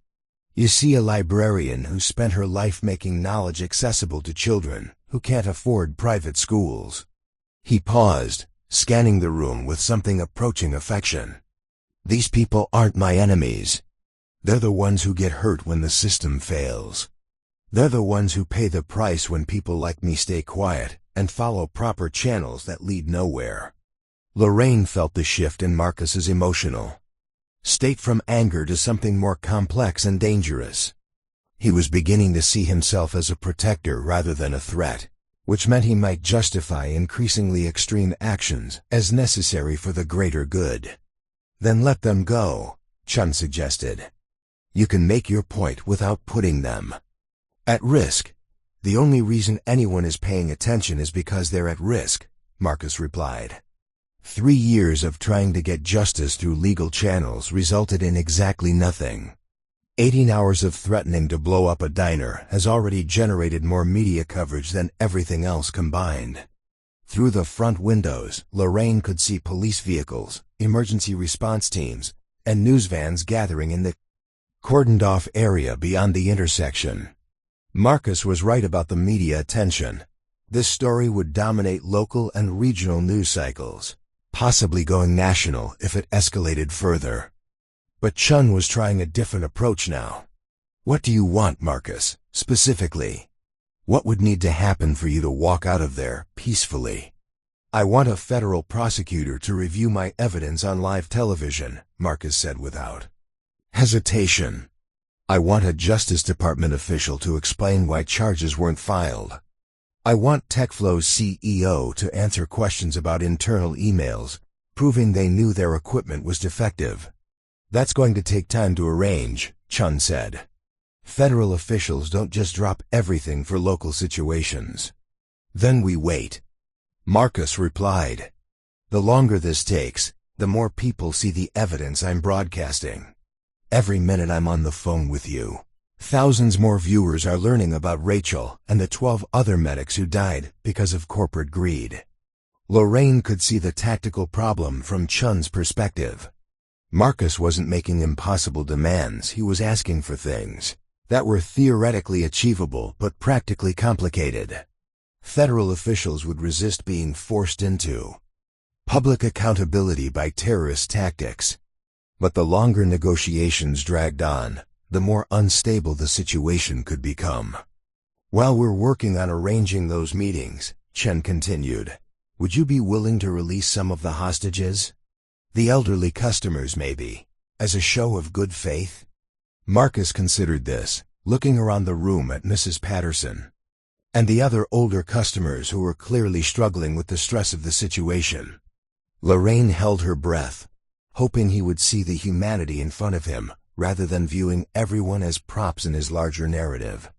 Speaker 1: You see a librarian who spent her life making knowledge accessible to children who can't afford private schools." He paused, scanning the room with something approaching affection. "These people aren't my enemies. They're the ones who get hurt when the system fails. They're the ones who pay the price when people like me stay quiet and follow proper channels that lead nowhere." Lorraine felt the shift in Marcus's emotional state from anger to something more complex and dangerous. He was beginning to see himself as a protector rather than a threat, which meant he might justify increasingly extreme actions as necessary for the greater good. "Then let them go," Chun suggested. "You can make your point without putting them at risk." "The only reason anyone is paying attention is because they're at risk," Marcus replied. 3 years of trying to get justice through legal channels resulted in exactly nothing. 18 hours of threatening to blow up a diner has already generated more media coverage than everything else combined. Through the front windows, Lorraine could see police vehicles, emergency response teams, and news vans gathering in the cordoned-off area beyond the intersection. Marcus was right about the media attention. This story would dominate local and regional news cycles, possibly going national if it escalated further. But Chun was trying a different approach now. "What do you want, Marcus, specifically? What would need to happen for you to walk out of there peacefully?" "I want a federal prosecutor to review my evidence on live television," Marcus said without hesitation. "I want a Justice Department official to explain why charges weren't filed. I want TechFlow's CEO to answer questions about internal emails, proving they knew their equipment was defective." "That's going to take time to arrange," Chun said. "Federal officials don't just drop everything for local situations." "Then we wait," Marcus replied. "The longer this takes, the more people see the evidence I'm broadcasting. Every minute I'm on the phone with you, thousands more viewers are learning about Rachel and the 12 other medics who died because of corporate greed." Lorraine could see the tactical problem from Chun's perspective. Marcus wasn't making impossible demands, he was asking for things that were theoretically achievable but practically complicated. Federal officials would resist being forced into public accountability by terrorist tactics. But the longer negotiations dragged on, the more unstable the situation could become. "While we're working on arranging those meetings," Chen continued, "would you be willing to release some of the hostages? The elderly customers, maybe, as a show of good faith?" Marcus considered this, looking around the room at Mrs. Patterson and the other older customers who were clearly struggling with the stress of the situation. Lorraine held her breath, hoping he would see the humanity in front of him, rather than viewing everyone as props in his larger narrative.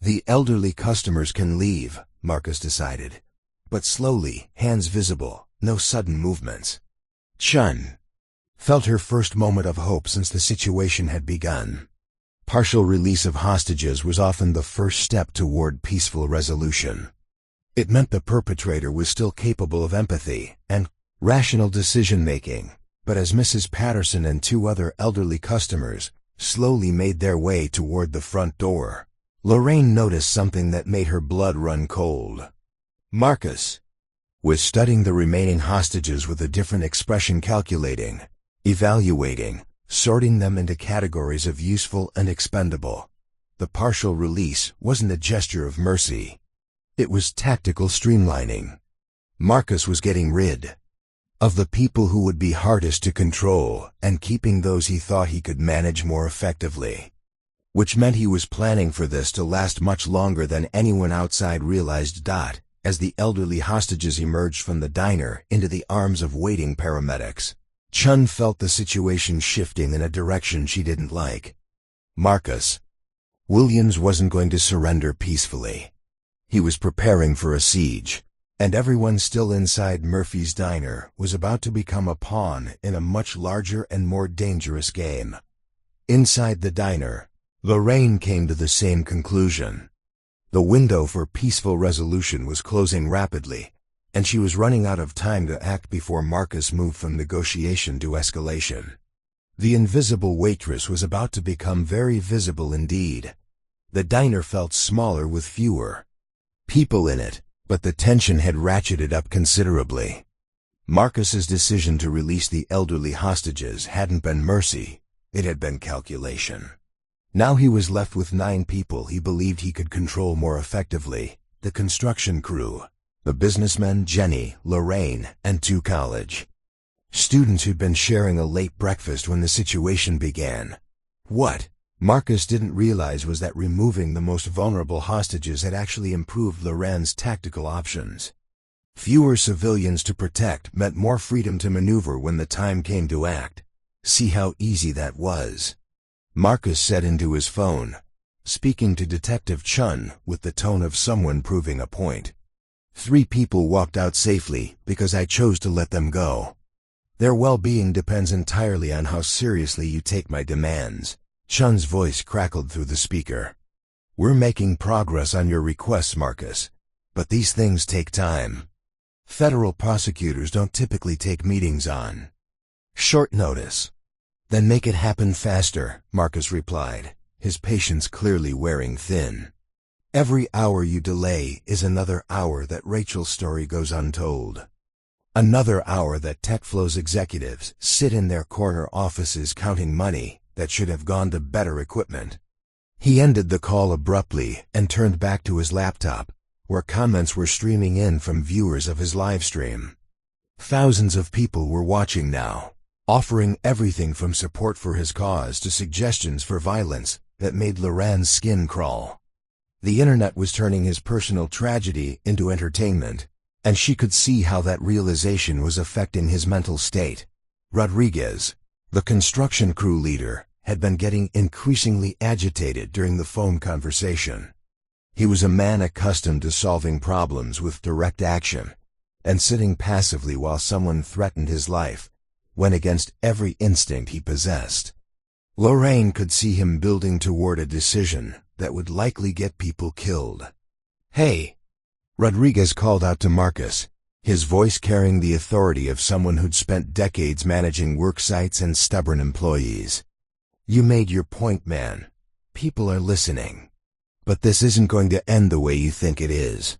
Speaker 1: "The elderly customers can leave," Marcus decided, "but slowly, hands visible, no sudden movements." Chun felt her first moment of hope since the situation had begun. Partial release of hostages was often the first step toward peaceful resolution. It meant the perpetrator was still capable of empathy and rational decision-making. But as Mrs. Patterson and 2 other elderly customers slowly made their way toward the front door. Lorraine noticed something that made her blood run cold. Marcus was studying the remaining hostages with a different expression, calculating, evaluating, sorting them into categories of useful and expendable. The partial release wasn't a gesture of mercy. It was tactical streamlining. Marcus was getting rid of the people who would be hardest to control and keeping those he thought he could manage more effectively. Which meant he was planning for this to last much longer than anyone outside realized. As the elderly hostages emerged from the diner into the arms of waiting paramedics, Chun felt the situation shifting in a direction she didn't like. Marcus Williams wasn't going to surrender peacefully. He was preparing for a siege, and everyone still inside Murphy's diner was about to become a pawn in a much larger and more dangerous game. Inside the diner, Lorraine came to the same conclusion. The window for peaceful resolution was closing rapidly, and she was running out of time to act before Marcus moved from negotiation to escalation. The invisible waitress was about to become very visible indeed. The diner felt smaller with fewer people in it, but the tension had ratcheted up considerably. Marcus's decision to release the elderly hostages hadn't been mercy, it had been calculation. Now he was left with 9 people he believed he could control more effectively: the construction crew, the businessmen Jenny, Lorraine, and 2 college students who'd been sharing a late breakfast when the situation began. What Marcus didn't realize was that removing the most vulnerable hostages had actually improved Lorraine's tactical options. Fewer civilians to protect meant more freedom to maneuver when the time came to act. See how easy that was. Marcus said into his phone, speaking to Detective Chun with the tone of someone proving a point. 3 people walked out safely because I chose to let them go. Their well-being depends entirely on how seriously you take my demands. Chun's voice crackled through the speaker. We're making progress on your requests, Marcus, but these things take time. Federal prosecutors don't typically take meetings on short notice. Then make it happen faster, Marcus replied, his patience clearly wearing thin. Every hour you delay is another hour that Rachel's story goes untold. Another hour that TechFlow's executives sit in their corner offices counting money that should have gone to better equipment. He ended the call abruptly and turned back to his laptop, where comments were streaming in from viewers of his live stream. Thousands of people were watching now, offering everything from support for his cause to suggestions for violence that made Lorraine's skin crawl. The internet was turning his personal tragedy into entertainment, and she could see how that realization was affecting his mental state. Rodriguez, the construction crew leader, had been getting increasingly agitated during the phone conversation. He was a man accustomed to solving problems with direct action, and sitting passively while someone threatened his life went against every instinct he possessed. Lorraine could see him building toward a decision that would likely get people killed. Hey! Rodriguez called out to Marcus, his voice carrying the authority of someone who'd spent decades managing work sites and stubborn employees. You made your point, man. People are listening. But this isn't going to end the way you think it is.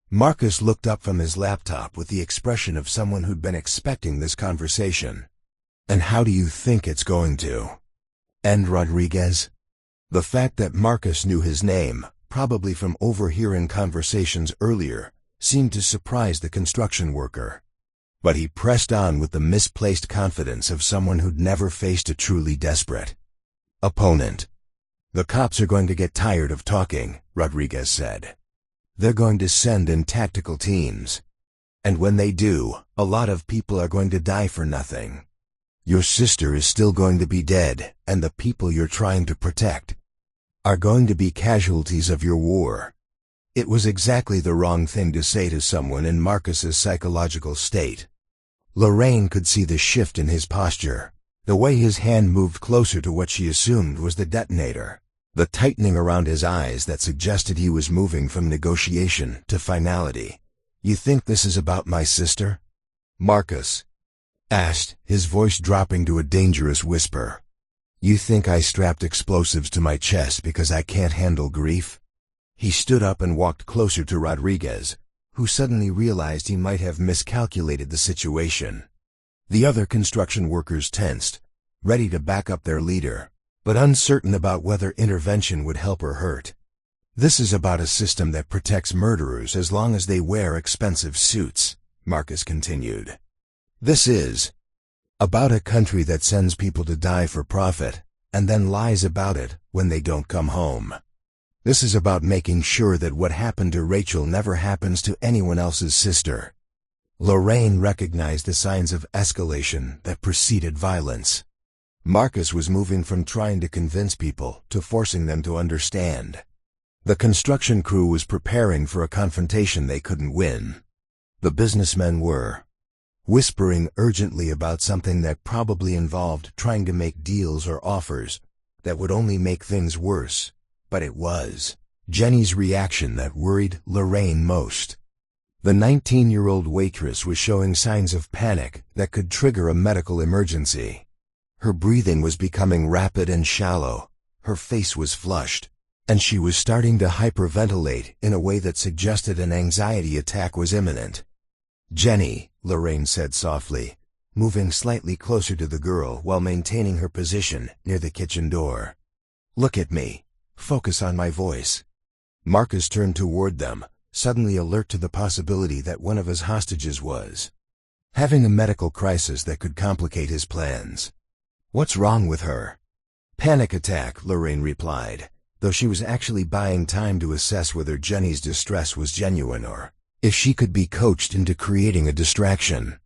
Speaker 1: Marcus looked up from his laptop with the expression of someone who'd been expecting this conversation. And how do you think it's going to end, Rodriguez? The fact that Marcus knew his name, probably from overhearing conversations earlier, seemed to surprise the construction worker. But he pressed on with the misplaced confidence of someone who'd never faced a truly desperate opponent. The cops are going to get tired of talking, Rodriguez said. They're going to send in tactical teams. And when they do, a lot of people are going to die for nothing. Your sister is still going to be dead, and the people you're trying to protect are going to be casualties of your war. It was exactly the wrong thing to say to someone in Marcus's psychological state. Lorraine could see the shift in his posture, the way his hand moved closer to what she assumed was the detonator, the tightening around his eyes that suggested he was moving from negotiation to finality. You think this is about my sister? Marcus asked, his voice dropping to a dangerous whisper. You think I strapped explosives to my chest because I can't handle grief? He stood up and walked closer to Rodriguez, who suddenly realized he might have miscalculated the situation. The other construction workers tensed, ready to back up their leader, but uncertain about whether intervention would help or hurt. This is about a system that protects murderers as long as they wear expensive suits, Marcus continued. This is about a country that sends people to die for profit, and then lies about it when they don't come home. This is about making sure that what happened to Rachel never happens to anyone else's sister. Lorraine recognized the signs of escalation that preceded violence. Marcus was moving from trying to convince people to forcing them to understand. The construction crew was preparing for a confrontation they couldn't win. The businessmen were whispering urgently about something that probably involved trying to make deals or offers that would only make things worse. But it was Jenny's reaction that worried Lorraine most. The 19-year-old waitress was showing signs of panic that could trigger a medical emergency. Her breathing was becoming rapid and shallow, her face was flushed, and she was starting to hyperventilate in a way that suggested an anxiety attack was imminent. "Jenny," Lorraine said softly, moving slightly closer to the girl while maintaining her position near the kitchen door. "Look at me. Focus on my voice." Marcus turned toward them, suddenly alert to the possibility that one of his hostages was having a medical crisis that could complicate his plans. "What's wrong with her?" "Panic attack," Lorraine replied, though she was actually buying time to assess whether Jenny's distress was genuine or if she could be coached into creating a distraction.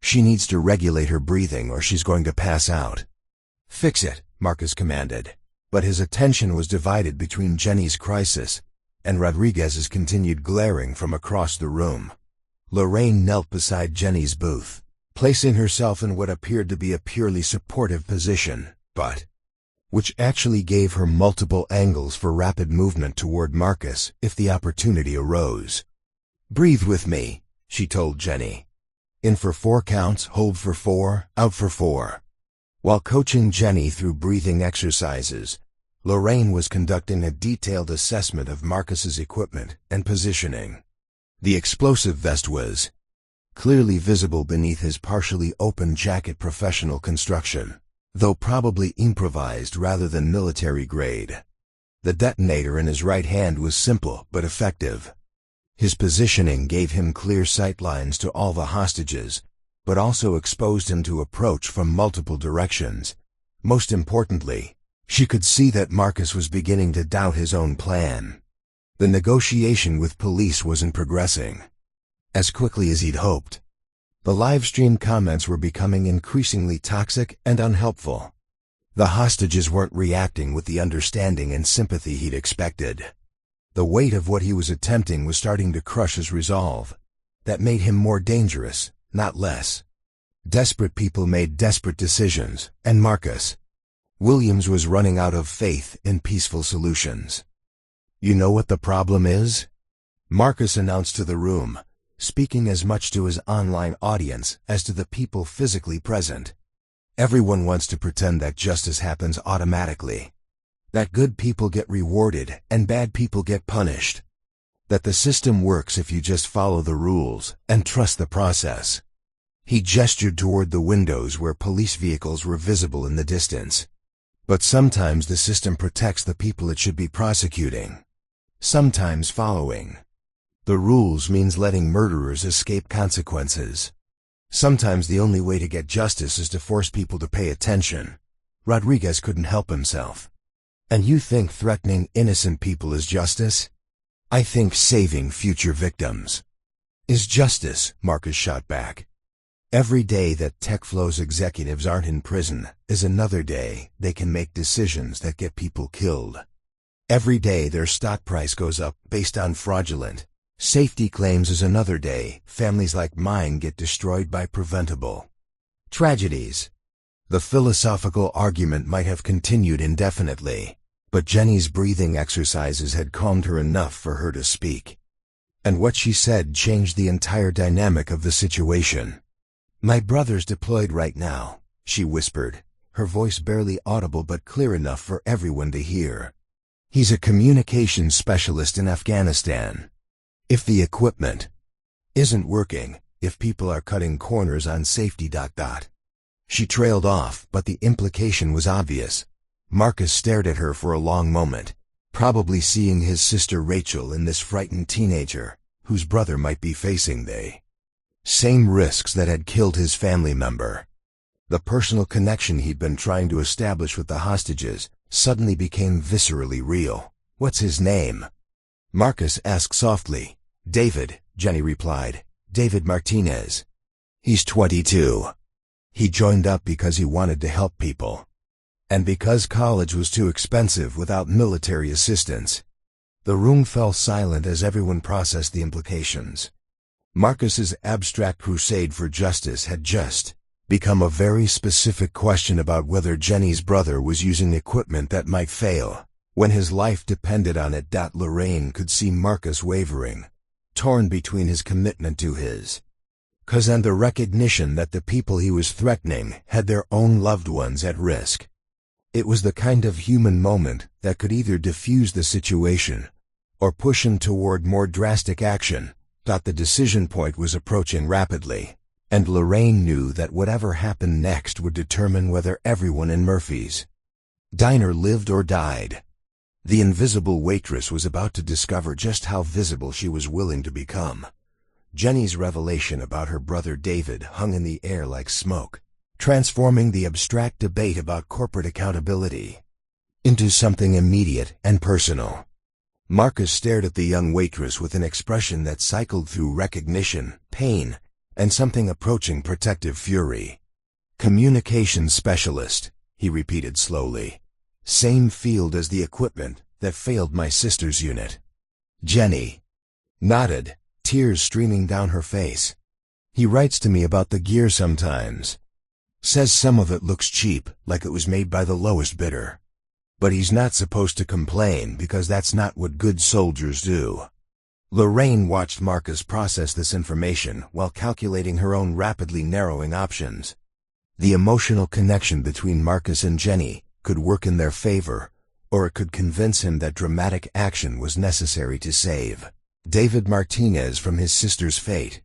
Speaker 1: "She needs to regulate her breathing or she's going to pass out." "Fix it," Marcus commanded. But his attention was divided between Jenny's crisis and Rodriguez's continued glaring from across the room. Lorraine knelt beside Jenny's booth, placing herself in what appeared to be a purely supportive position, but which actually gave her multiple angles for rapid movement toward Marcus if the opportunity arose. "Breathe with me," she told Jenny. "In for 4 counts, hold for 4, out for 4. While coaching Jenny through breathing exercises, Lorraine was conducting a detailed assessment of Marcus's equipment and positioning. The explosive vest was clearly visible beneath his partially open jacket. Professional construction, though probably improvised rather than military grade. The detonator in his right hand was simple but effective. His positioning gave him clear sight lines to all the hostages, but also exposed him to approach from multiple directions. Most importantly, she could see that Marcus was beginning to doubt his own plan. The negotiation with police wasn't progressing as quickly as he'd hoped. The live-stream comments were becoming increasingly toxic and unhelpful. The hostages weren't reacting with the understanding and sympathy he'd expected. The weight of what he was attempting was starting to crush his resolve. That made him more dangerous, not less. Desperate people made desperate decisions, and Marcus Williams was running out of faith in peaceful solutions. "You know what the problem is?" Marcus announced to the room, speaking as much to his online audience as to the people physically present. "Everyone wants to pretend that justice happens automatically, that good people get rewarded and bad people get punished, that the system works if you just follow the rules and trust the process." He gestured toward the windows where police vehicles were visible in the distance. "But sometimes the system protects the people it should be prosecuting. Sometimes following the rules means letting murderers escape consequences. Sometimes the only way to get justice is to force people to pay attention." Rodriguez couldn't help himself. "And you think threatening innocent people is justice?" "I think saving future victims is justice," Marcus shot back. "Every day that TechFlow's executives aren't in prison is another day they can make decisions that get people killed. Every day their stock price goes up based on fraudulent safety claims is another day families like mine get destroyed by preventable tragedies." The philosophical argument might have continued indefinitely, but Jenny's breathing exercises had calmed her enough for her to speak. And what she said changed the entire dynamic of the situation. "My brother's deployed right now," she whispered, her voice barely audible but clear enough for everyone to hear. "He's a communications specialist in Afghanistan. If the equipment isn't working, if people are cutting corners on safety... She trailed off, but the implication was obvious. Marcus stared at her for a long moment, probably seeing his sister Rachel in this frightened teenager, whose brother might be facing the same risks that had killed his family member. The personal connection he'd been trying to establish with the hostages suddenly became viscerally real. "What's his name?" Marcus asked softly. "David," Jenny replied. "David Martinez. He's 22. He joined up because he wanted to help people. And because college was too expensive without military assistance." The room fell silent as everyone processed the implications. Marcus's abstract crusade for justice had just become a very specific question about whether Jenny's brother was using equipment that might fail, when his life depended on it. Lorraine could see Marcus wavering, torn between his commitment to his cause and the recognition that the people he was threatening had their own loved ones at risk. It was the kind of human moment that could either diffuse the situation or push him toward more drastic action. The decision point was approaching rapidly, and Lorraine knew that whatever happened next would determine whether everyone in Murphy's diner lived or died. The invisible waitress was about to discover just how visible she was willing to become. Jenny's revelation about her brother David hung in the air like smoke, transforming the abstract debate about corporate accountability into something immediate and personal. Marcus stared at the young waitress with an expression that cycled through recognition, pain, and something approaching protective fury. "Communications specialist," he repeated slowly. "Same field as the equipment that failed my sister's unit." Jenny nodded, tears streaming down her face. "He writes to me about the gear sometimes. Says some of it looks cheap, like it was made by the lowest bidder. But he's not supposed to complain because that's not what good soldiers do." Lorraine watched Marcus process this information while calculating her own rapidly narrowing options. The emotional connection between Marcus and Jenny could work in their favor, or it could convince him that dramatic action was necessary to save David Martinez from his sister's fate.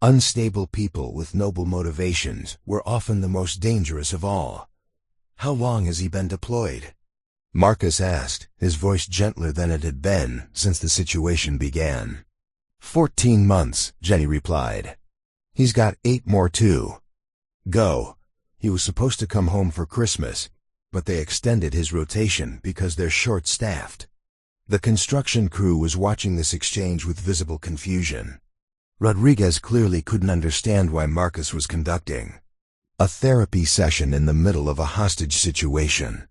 Speaker 1: Unstable people with noble motivations were often the most dangerous of all. "How long has he been deployed?" Marcus asked, his voice gentler than it had been since the situation began. 14 months, Jenny replied. "He's got 8 more to go. He was supposed to come home for Christmas, but they extended his rotation because they're short-staffed." The construction crew was watching this exchange with visible confusion. Rodriguez clearly couldn't understand why Marcus was conducting a therapy session in the middle of a hostage situation.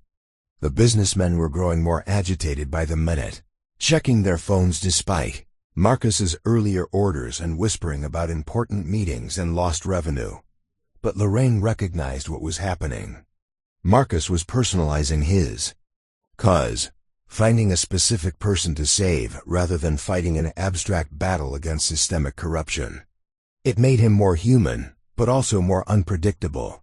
Speaker 1: The businessmen were growing more agitated by the minute, checking their phones despite Marcus's earlier orders and whispering about important meetings and lost revenue. But Lorraine recognized what was happening. Marcus was personalizing his cause, finding a specific person to save rather than fighting an abstract battle against systemic corruption. It made him more human, but also more unpredictable.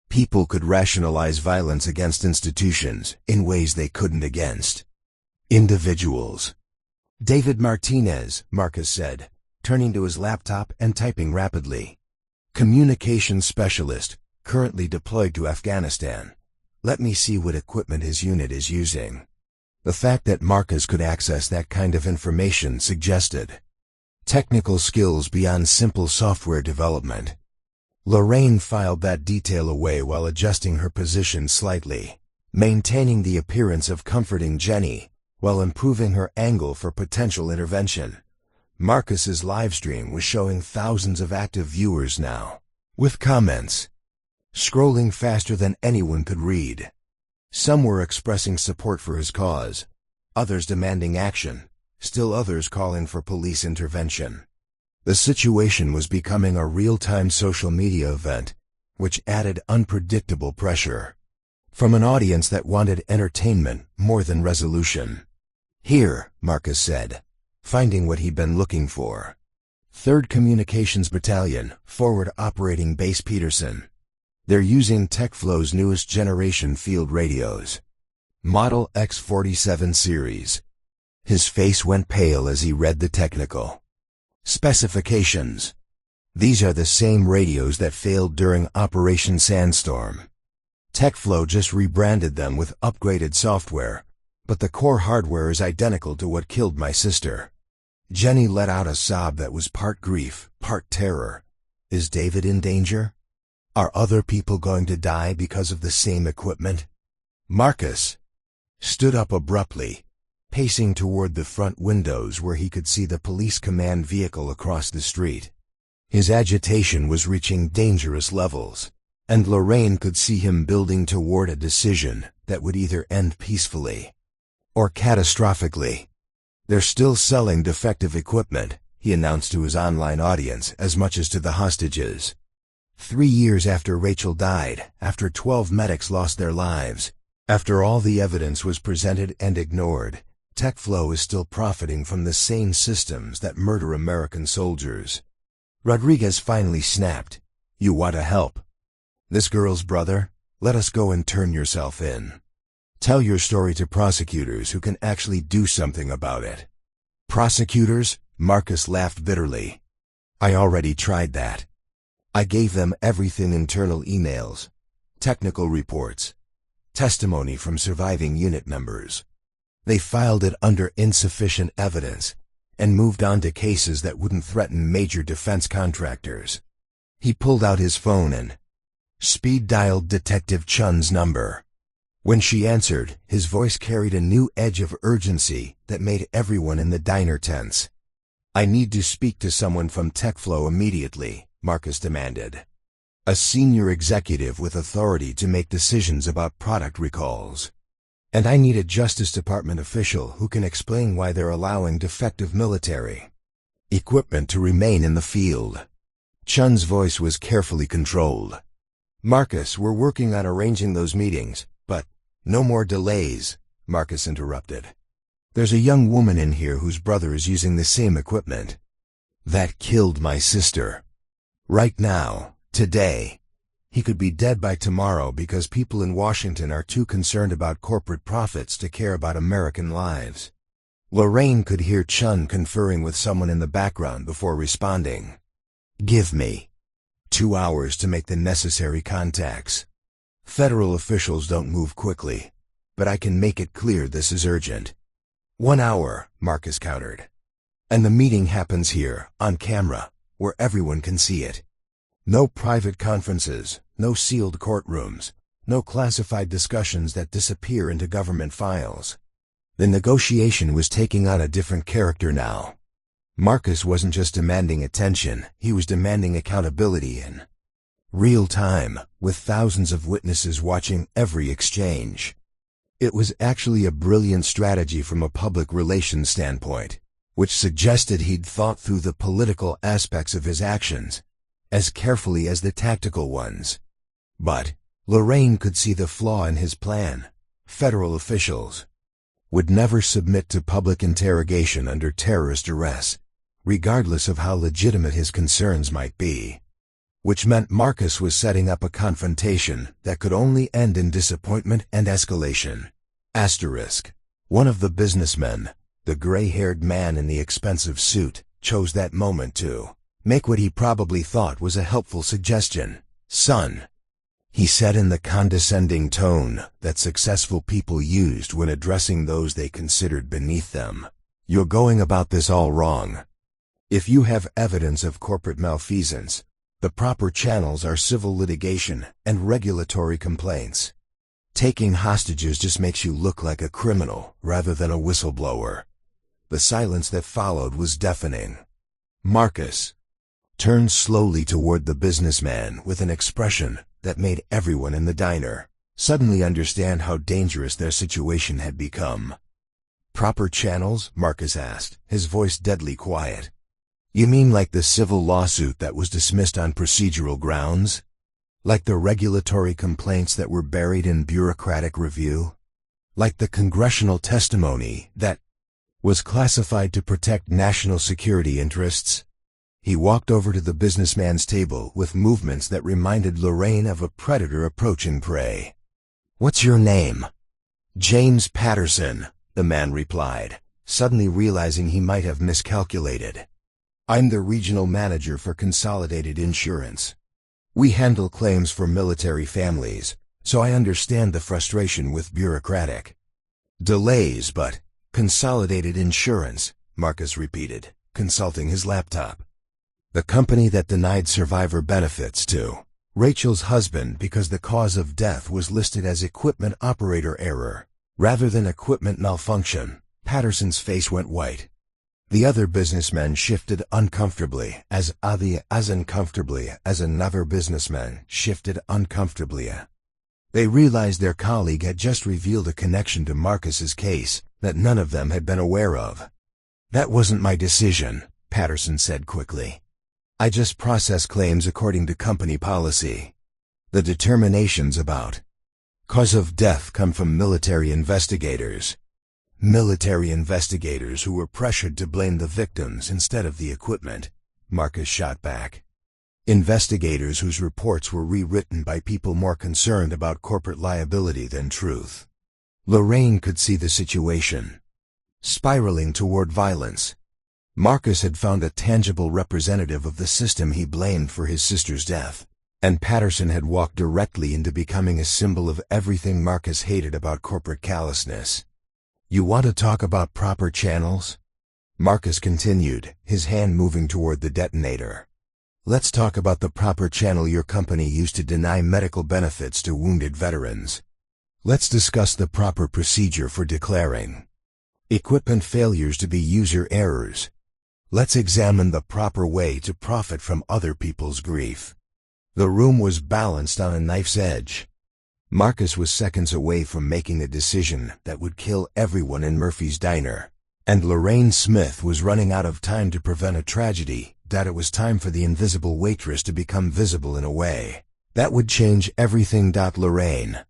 Speaker 1: People could rationalize violence against institutions in ways they couldn't against individuals. "David Martinez," Marcus said, turning to his laptop and typing rapidly. "Communications specialist, currently deployed to Afghanistan. Let me see what equipment his unit is using." The fact that Marcus could access that kind of information suggested technical skills beyond simple software development. Lorraine filed that detail away while adjusting her position slightly, maintaining the appearance of comforting Jenny while improving her angle for potential intervention. Marcus's livestream was showing thousands of active viewers now, with comments scrolling faster than anyone could read. Some were expressing support for his cause, others demanding action, still others calling for police intervention. The situation was becoming a real-time social media event, which added unpredictable pressure from an audience that wanted entertainment more than resolution. "Here," Marcus said, finding what he'd been looking for. 3rd Communications Battalion, Forward Operating Base Peterson. They're using TechFlow's newest generation field radios. Model X47 series. His face went pale as he read the technical specifications. These are the same radios that failed during Operation Sandstorm. TechFlow just rebranded them with upgraded software, but the core hardware is identical to what killed my sister. Jenny let out a sob that was part grief, part terror. Is David in danger? Are other people going to die because of the same equipment? Marcus stood up abruptly, pacing toward the front windows where he could see the police command vehicle across the street. His agitation was reaching dangerous levels, and Lorraine could see him building toward a decision that would either end peacefully or catastrophically. They're still selling defective equipment, he announced to his online audience as much as to the hostages. 3 years after Rachel died, after 12 medics lost their lives, after all the evidence was presented and ignored, TechFlow is still profiting from the same systems that murder American soldiers. Rodriguez finally snapped. You want to help this girl's brother? Let us go and turn yourself in. Tell your story to prosecutors who can actually do something about it. Prosecutors? Marcus laughed bitterly. I already tried that. I gave them everything: internal emails, technical reports, testimony from surviving unit members. They filed it under insufficient evidence and moved on to cases that wouldn't threaten major defense contractors. He pulled out his phone and speed-dialed Detective Chun's number. When she answered, his voice carried a new edge of urgency that made everyone in the diner tense. I need to speak to someone from TechFlow immediately, Marcus demanded. A senior executive with authority to make decisions about product recalls. And I need a Justice Department official who can explain why they're allowing defective military equipment to remain in the field. Chun's voice was carefully controlled. Marcus, we're working on arranging those meetings, but no more delays, Marcus interrupted. There's a young woman in here whose brother is using the same equipment that killed my sister. Right now, today. He could be dead by tomorrow because people in Washington are too concerned about corporate profits to care about American lives. Lorraine could hear Chun conferring with someone in the background before responding. Give me 2 hours to make the necessary contacts. Federal officials don't move quickly, but I can make it clear this is urgent. 1 hour, Marcus countered. And the meeting happens here, on camera, where everyone can see it. No private conferences, no sealed courtrooms, no classified discussions that disappear into government files. The negotiation was taking on a different character now. Marcus wasn't just demanding attention, he was demanding accountability in real time, with thousands of witnesses watching every exchange. It was actually a brilliant strategy from a public relations standpoint, which suggested he'd thought through the political aspects of his actions as carefully as the tactical ones. But Lorraine could see the flaw in his plan. Federal officials would never submit to public interrogation under terrorist arrest, regardless of how legitimate his concerns might be. Which meant Marcus was setting up a confrontation that could only end in disappointment and escalation. Asterisk. One of the businessmen, the gray-haired man in the expensive suit, chose that moment to make what he probably thought was a helpful suggestion. Son, he said in the condescending tone that successful people used when addressing those they considered beneath them. You're going about this all wrong. If you have evidence of corporate malfeasance, the proper channels are civil litigation and regulatory complaints. Taking hostages just makes you look like a criminal rather than a whistleblower. The silence that followed was deafening. Marcus turned slowly toward the businessman with an expression that made everyone in the diner suddenly understand how dangerous their situation had become. Proper channels? Marcus asked, his voice deadly quiet. You mean like the civil lawsuit that was dismissed on procedural grounds? Like the regulatory complaints that were buried in bureaucratic review? Like the congressional testimony that was classified to protect national security interests? He walked over to the businessman's table with movements that reminded Lorraine of a predator approaching prey. "What's your name?" "James Patterson," the man replied, suddenly realizing he might have miscalculated. "I'm the regional manager for Consolidated Insurance. We handle claims for military families, so I understand the frustration with bureaucratic delays, but Consolidated Insurance," Marcus repeated, consulting his laptop. "The company that denied survivor benefits to Rachel's husband because the cause of death was listed as equipment operator error, rather than equipment malfunction." Patterson's face went white. The other businessmen shifted uncomfortably, as uncomfortably as another businessman shifted uncomfortably. They realized their colleague had just revealed a connection to Marcus's case that none of them had been aware of. "That wasn't my decision," Patterson said quickly. "I just process claims according to company policy. The determinations about cause of death come from military investigators. Military investigators who were pressured to blame the victims instead of the equipment," Marcus shot back. "Investigators whose reports were rewritten by people more concerned about corporate liability than truth." Lorraine could see the situation spiraling toward violence. Marcus had found a tangible representative of the system he blamed for his sister's death, and Patterson had walked directly into becoming a symbol of everything Marcus hated about corporate callousness. "You want to talk about proper channels?" Marcus continued, his hand moving toward the detonator. "Let's talk about the proper channel your company used to deny medical benefits to wounded veterans. Let's discuss the proper procedure for declaring equipment failures to be user errors. Let's examine the proper way to profit from other people's grief." The room was balanced on a knife's edge. Marcus was seconds away from making a decision that would kill everyone in Murphy's Diner, and Lorraine Smith was running out of time to prevent a tragedy. That it was time for the invisible waitress to become visible in a way that would change everything. Lorraine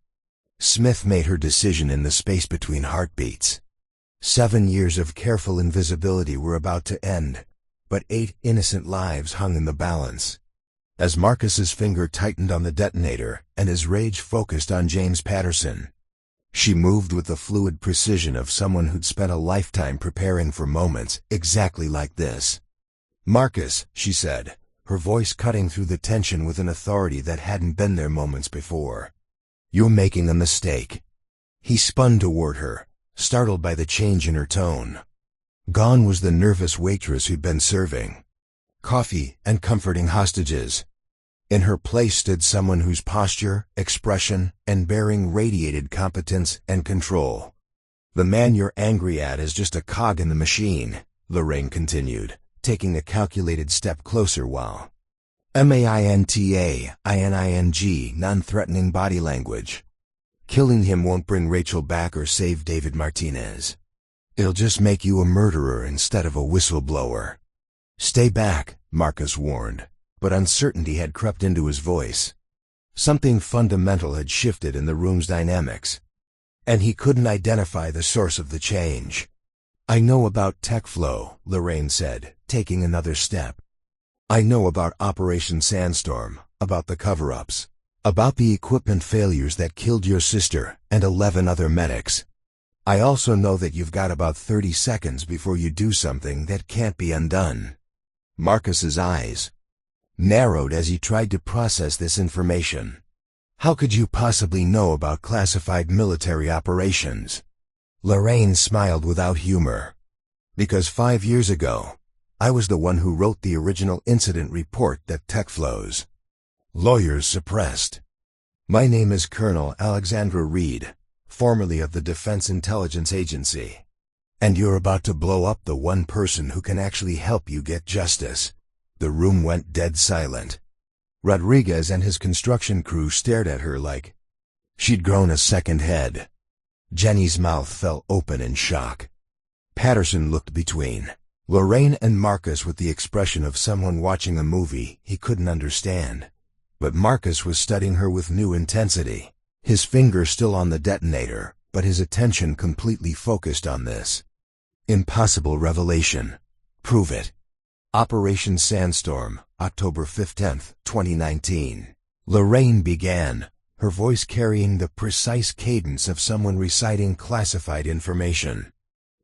Speaker 1: Smith made her decision in the space between heartbeats. 7 years of careful invisibility were about to end, but 8 innocent lives hung in the balance. As Marcus's finger tightened on the detonator and his rage focused on James Patterson, she moved with the fluid precision of someone who'd spent a lifetime preparing for moments exactly like this. "Marcus," she said, her voice cutting through the tension with an authority that hadn't been there moments before. "You're making a mistake." He spun toward her, startled by the change in her tone. Gone was the nervous waitress who'd been serving coffee and comforting hostages. In her place stood someone whose posture, expression, and bearing radiated competence and control. "The man you're angry at is just a cog in the machine," Lorraine continued, taking a calculated step closer while maintaing non-threatening body language. "Killing him won't bring Rachel back or save David Martinez. It'll just make you a murderer instead of a whistleblower." "Stay back," Marcus warned, but uncertainty had crept into his voice. Something fundamental had shifted in the room's dynamics, and he couldn't identify the source of the change. "I know about tech flow," Lorraine said, taking another step. "I know about Operation Sandstorm, about the cover-ups, about the equipment failures that killed your sister and 11 other medics. I also know that you've got about 30 seconds before you do something that can't be undone." Marcus's eyes narrowed as he tried to process this information. "How could you possibly know about classified military operations?" Lorraine smiled without humor. "Because 5 years ago, I was the one who wrote the original incident report that tech flows lawyers suppressed. My name is Colonel Alexandra Reed, formerly of the Defense Intelligence Agency. And you're about to blow up the one person who can actually help you get justice." The room went dead silent. Rodriguez and his construction crew stared at her like she'd grown a second head. Jenny's mouth fell open in shock. Patterson looked between Lorraine and Marcus with the expression of someone watching a movie he couldn't understand. But Marcus was studying her with new intensity, his finger still on the detonator, but his attention completely focused on this impossible revelation. "Prove it." Operation Sandstorm, October 15, 2019. Lorraine began, her voice carrying the precise cadence of someone reciting classified information.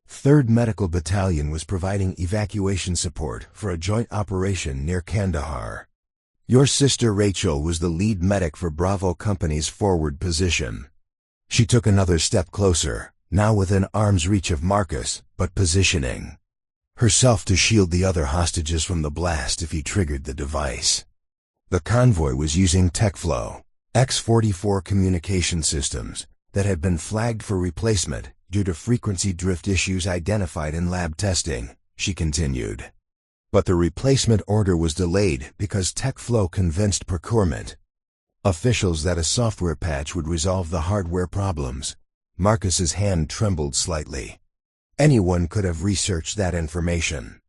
Speaker 1: 3rd Medical Battalion was providing evacuation support for a joint operation near Kandahar. Your sister Rachel was the lead medic for Bravo Company's forward position. She took another step closer, now within arm's reach of Marcus, but positioning herself to shield the other hostages from the blast if he triggered the device. The convoy was using TechFlow X-44 communication systems that had been flagged for replacement due to frequency drift issues identified in lab testing, she continued. But the replacement order was delayed because TechFlow convinced procurement officials that a software patch would resolve the hardware problems. Marcus's hand trembled slightly. Anyone could have researched that information.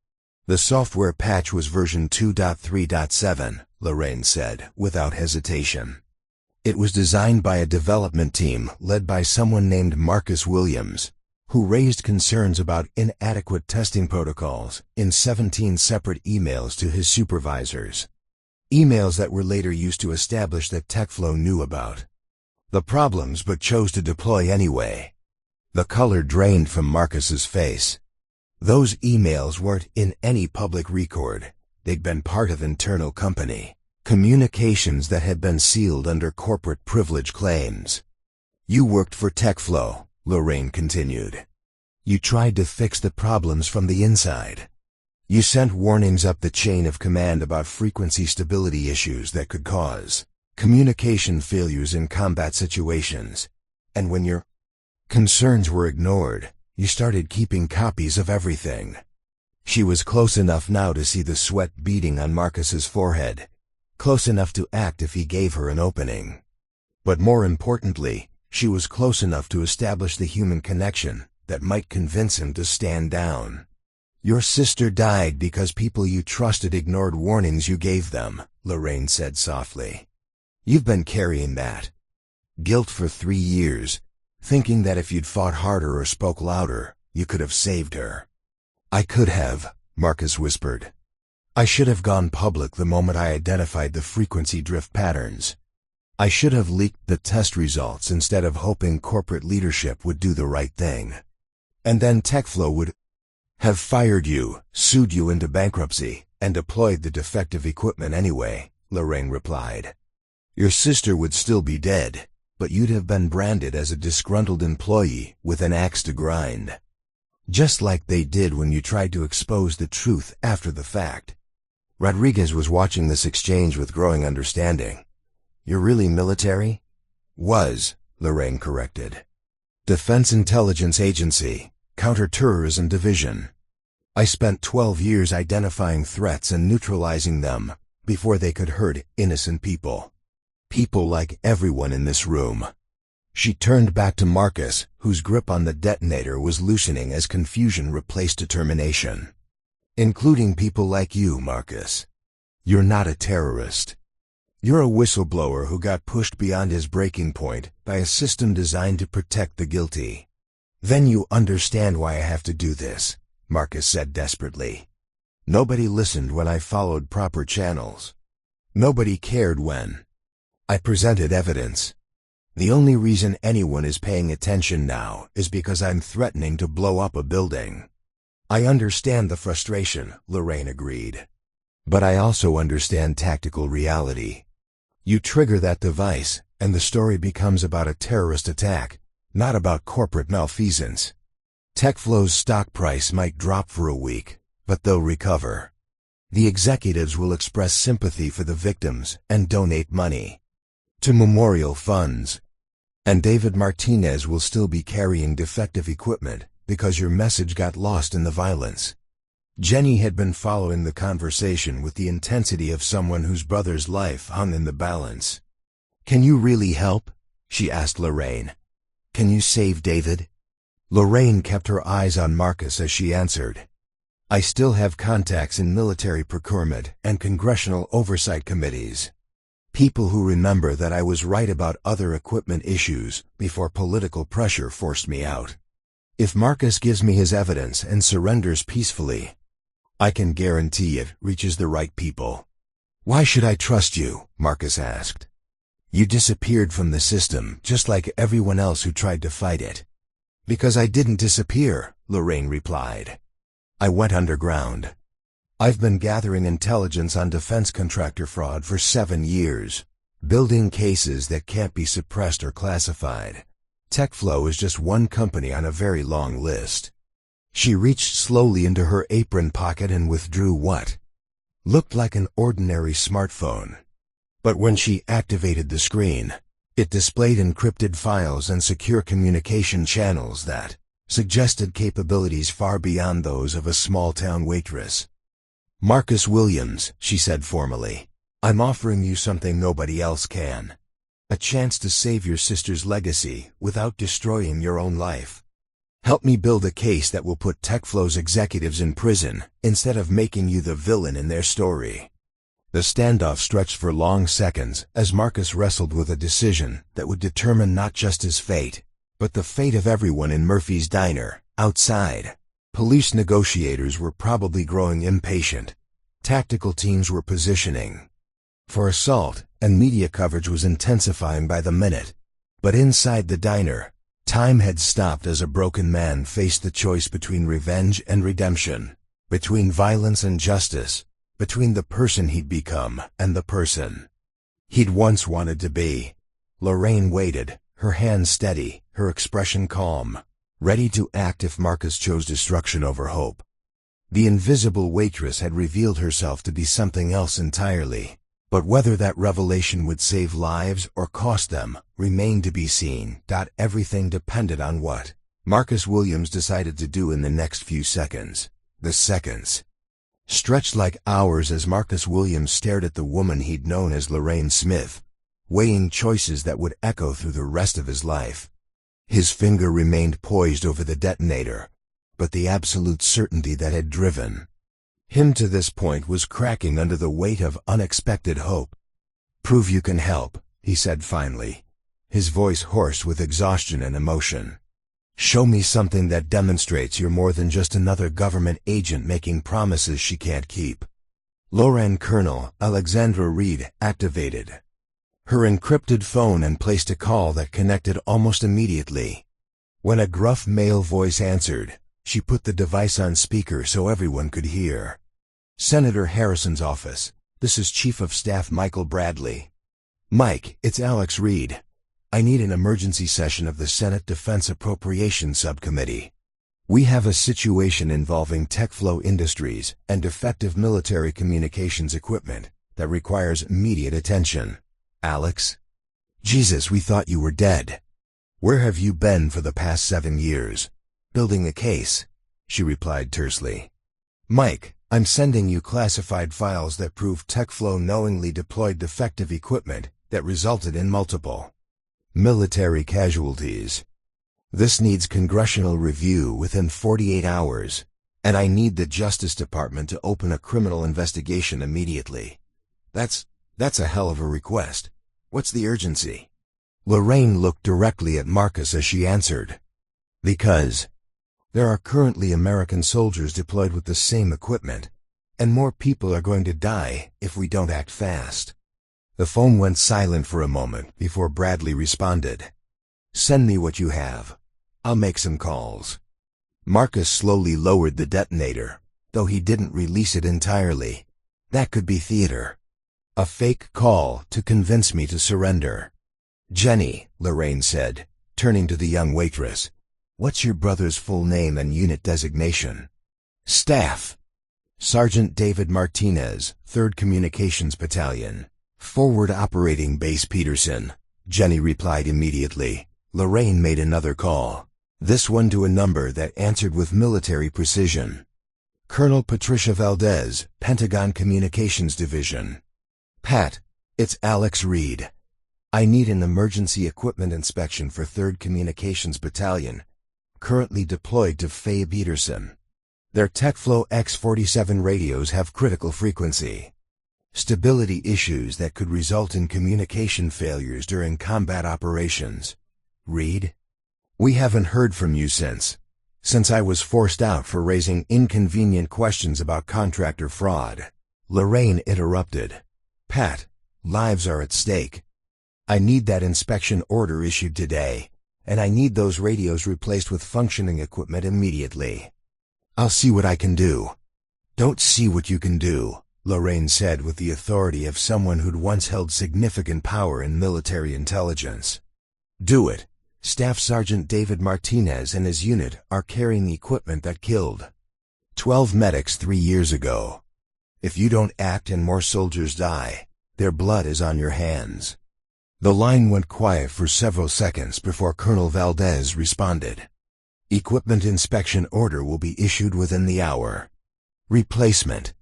Speaker 1: The software patch was version 2.3.7, Lorraine said, without hesitation. It was designed by a development team led by someone named Marcus Williams, who raised concerns about inadequate testing protocols in 17 separate emails to his supervisors. Emails that were later used to establish that TechFlow knew about the problems but chose to deploy anyway. The color drained from Marcus's face. Those emails weren't in any public record. They'd been part of internal company communications that had been sealed under corporate privilege claims. You worked for TechFlow, Lorraine continued. You tried to fix the problems from the inside. You sent warnings up the chain of command about frequency stability issues that could cause communication failures in combat situations. And when your concerns were ignored, you started keeping copies of everything. She was close enough now to see the sweat beading on Marcus's forehead, close enough to act if he gave her an opening. But more importantly, she was close enough to establish the human connection that might convince him to stand down. Your sister died because people you trusted ignored warnings you gave them, Lorraine said softly. You've been carrying that guilt for 3 years, thinking that if you'd fought harder or spoke louder, you could have saved her. I could have, Marcus whispered. I should have gone public the moment I identified the frequency drift patterns. I should have leaked the test results instead of hoping corporate leadership would do the right thing. And then TechFlow would have fired you, sued you into bankruptcy, and deployed the defective equipment anyway, Lorraine replied. Your sister would still be dead, but you'd have been branded as a disgruntled employee with an axe to grind. Just like they did when you tried to expose the truth after the fact. Rodriguez was watching this exchange with growing understanding. You're really military? Was, Lorraine corrected. Defense Intelligence Agency, Counterterrorism Division. I spent 12 years identifying threats and neutralizing them before they could hurt innocent people. People like everyone in this room. She turned back to Marcus, whose grip on the detonator was loosening as confusion replaced determination. Including people like you, Marcus. You're not a terrorist. You're a whistleblower who got pushed beyond his breaking point by a system designed to protect the guilty. Then you understand why I have to do this, Marcus said desperately. Nobody listened when I followed proper channels. Nobody cared when I presented evidence. The only reason anyone is paying attention now is because I'm threatening to blow up a building. I understand the frustration, Lorraine agreed. But I also understand tactical reality. You trigger that device, and the story becomes about a terrorist attack, not about corporate malfeasance. TechFlow's stock price might drop for a week, but they'll recover. The executives will express sympathy for the victims and donate money to memorial funds. And David Martinez will still be carrying defective equipment because your message got lost in the violence. Jenny had been following the conversation with the intensity of someone whose brother's life hung in the balance. Can you really help? She asked Lorraine. Can you save David? Lorraine kept her eyes on Marcus as she answered. I still have contacts in military procurement and congressional oversight committees. People who remember that I was right about other equipment issues before political pressure forced me out. If Marcus gives me his evidence and surrenders peacefully, I can guarantee it reaches the right people. Why should I trust you? Marcus asked. You disappeared from the system, just like everyone else who tried to fight it. Because I didn't disappear, Lorraine replied. I went underground. I've been gathering intelligence on defense contractor fraud for 7 years, building cases that can't be suppressed or classified. TechFlow is just one company on a very long list. She reached slowly into her apron pocket and withdrew what looked like an ordinary smartphone. But when she activated the screen, it displayed encrypted files and secure communication channels that suggested capabilities far beyond those of a small-town waitress. Marcus Williams, she said formally, I'm offering you something nobody else can. A chance to save your sister's legacy without destroying your own life. Help me build a case that will put TechFlow's executives in prison instead of making you the villain in their story. The standoff stretched for long seconds as Marcus wrestled with a decision that would determine not just his fate, but the fate of everyone in Murphy's diner. Outside, police negotiators were probably growing impatient. Tactical teams were positioning for assault, and media coverage was intensifying by the minute. But inside the diner, time had stopped as a broken man faced the choice between revenge and redemption, between violence and justice, between the person he'd become and the person he'd once wanted to be. Lorraine waited, her hand steady, her expression calm, ready to act if Marcus chose destruction over hope. The invisible waitress had revealed herself to be something else entirely, but whether that revelation would save lives or cost them remained to be seen. Everything depended on what Marcus Williams decided to do in the next few seconds. The seconds stretched like hours as Marcus Williams stared at the woman he'd known as Lorraine Smith, weighing choices that would echo through the rest of his life. His finger remained poised over the detonator, but the absolute certainty that had driven him to this point was cracking under the weight of unexpected hope. Prove you can help, he said finally, his voice hoarse with exhaustion and emotion. Show me something that demonstrates you're more than just another government agent making promises she can't keep. Lorraine Colonel Alexandra Reed activated her encrypted phone and placed a call that connected almost immediately. When a gruff male voice answered, she put the device on speaker so everyone could hear. Senator Harrison's office. This is Chief of Staff Michael Bradley. Mike, it's Alex Reed. I need an emergency session of the Senate Defense Appropriations Subcommittee. We have a situation involving TechFlow Industries and defective military communications equipment that requires immediate attention. Alex? Jesus, we thought you were dead. Where have you been for the past 7 years? Building a case, she replied tersely. Mike, I'm sending you classified files that prove TechFlow knowingly deployed defective equipment that resulted in multiple military casualties. This needs congressional review within 48 hours, and I need the Justice Department to open a criminal investigation immediately. That's a hell of a request. What's the urgency? Lorraine looked directly at Marcus as she answered. Because there are currently American soldiers deployed with the same equipment, and more people are going to die if we don't act fast. The phone went silent for a moment before Bradley responded. Send me what you have. I'll make some calls. Marcus slowly lowered the detonator, though he didn't release it entirely. That could be theater. A fake call to convince me to surrender. Jenny, Lorraine said, turning to the young waitress. What's your brother's full name and unit designation? Staff. Sergeant David Martinez, 3rd Communications Battalion. Forward Operating Base Peterson. Jenny replied immediately. Lorraine made another call, this one to a number that answered with military precision. Colonel Patricia Valdez, Pentagon Communications Division. Pat, it's Alex Reed. I need an emergency equipment inspection for 3rd Communications Battalion, currently deployed to Faye Peterson. Their TechFlow X-47 radios have critical frequency stability issues that could result in communication failures during combat operations. Reed? We haven't heard from you since since I was forced out for raising inconvenient questions about contractor fraud. Lorraine interrupted. Pat, lives are at stake. I need that inspection order issued today, and I need those radios replaced with functioning equipment immediately. I'll see what I can do. Don't see what you can do, Lorraine said with the authority of someone who'd once held significant power in military intelligence. Do it. Staff Sergeant David Martinez and his unit are carrying the equipment that killed 12 medics 3 years ago. If you don't act and more soldiers die, their blood is on your hands. The line went quiet for several seconds before Colonel Valdez responded. Equipment inspection order will be issued within the hour. Replacement.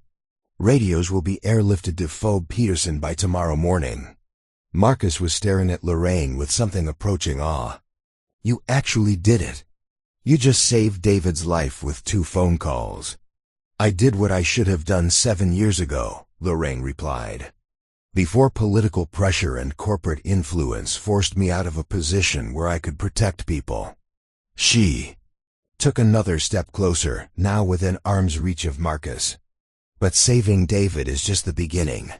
Speaker 1: Radios will be airlifted to Phoebe Peterson by tomorrow morning. Marcus was staring at Lorraine with something approaching awe. You actually did it. You just saved David's life with 2 phone calls. I did what I should have done 7 years ago, Lorraine replied. Before political pressure and corporate influence forced me out of a position where I could protect people. She took another step closer, now within arm's reach of Marcus. But saving David is just the beginning.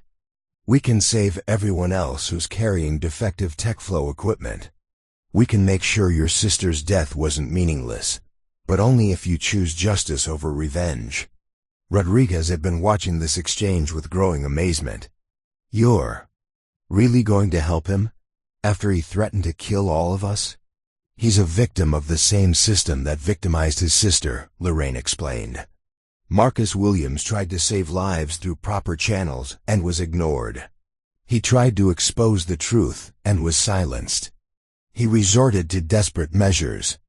Speaker 1: We can save everyone else who's carrying defective TechFlow equipment. We can make sure your sister's death wasn't meaningless, but only if you choose justice over revenge. Rodriguez had been watching this exchange with growing amazement. You're really going to help him? After he threatened to kill all of us? He's a victim of the same system that victimized his sister, Lorraine explained. Marcus Williams tried to save lives through proper channels and was ignored. He tried to expose the truth and was silenced. He resorted to desperate measures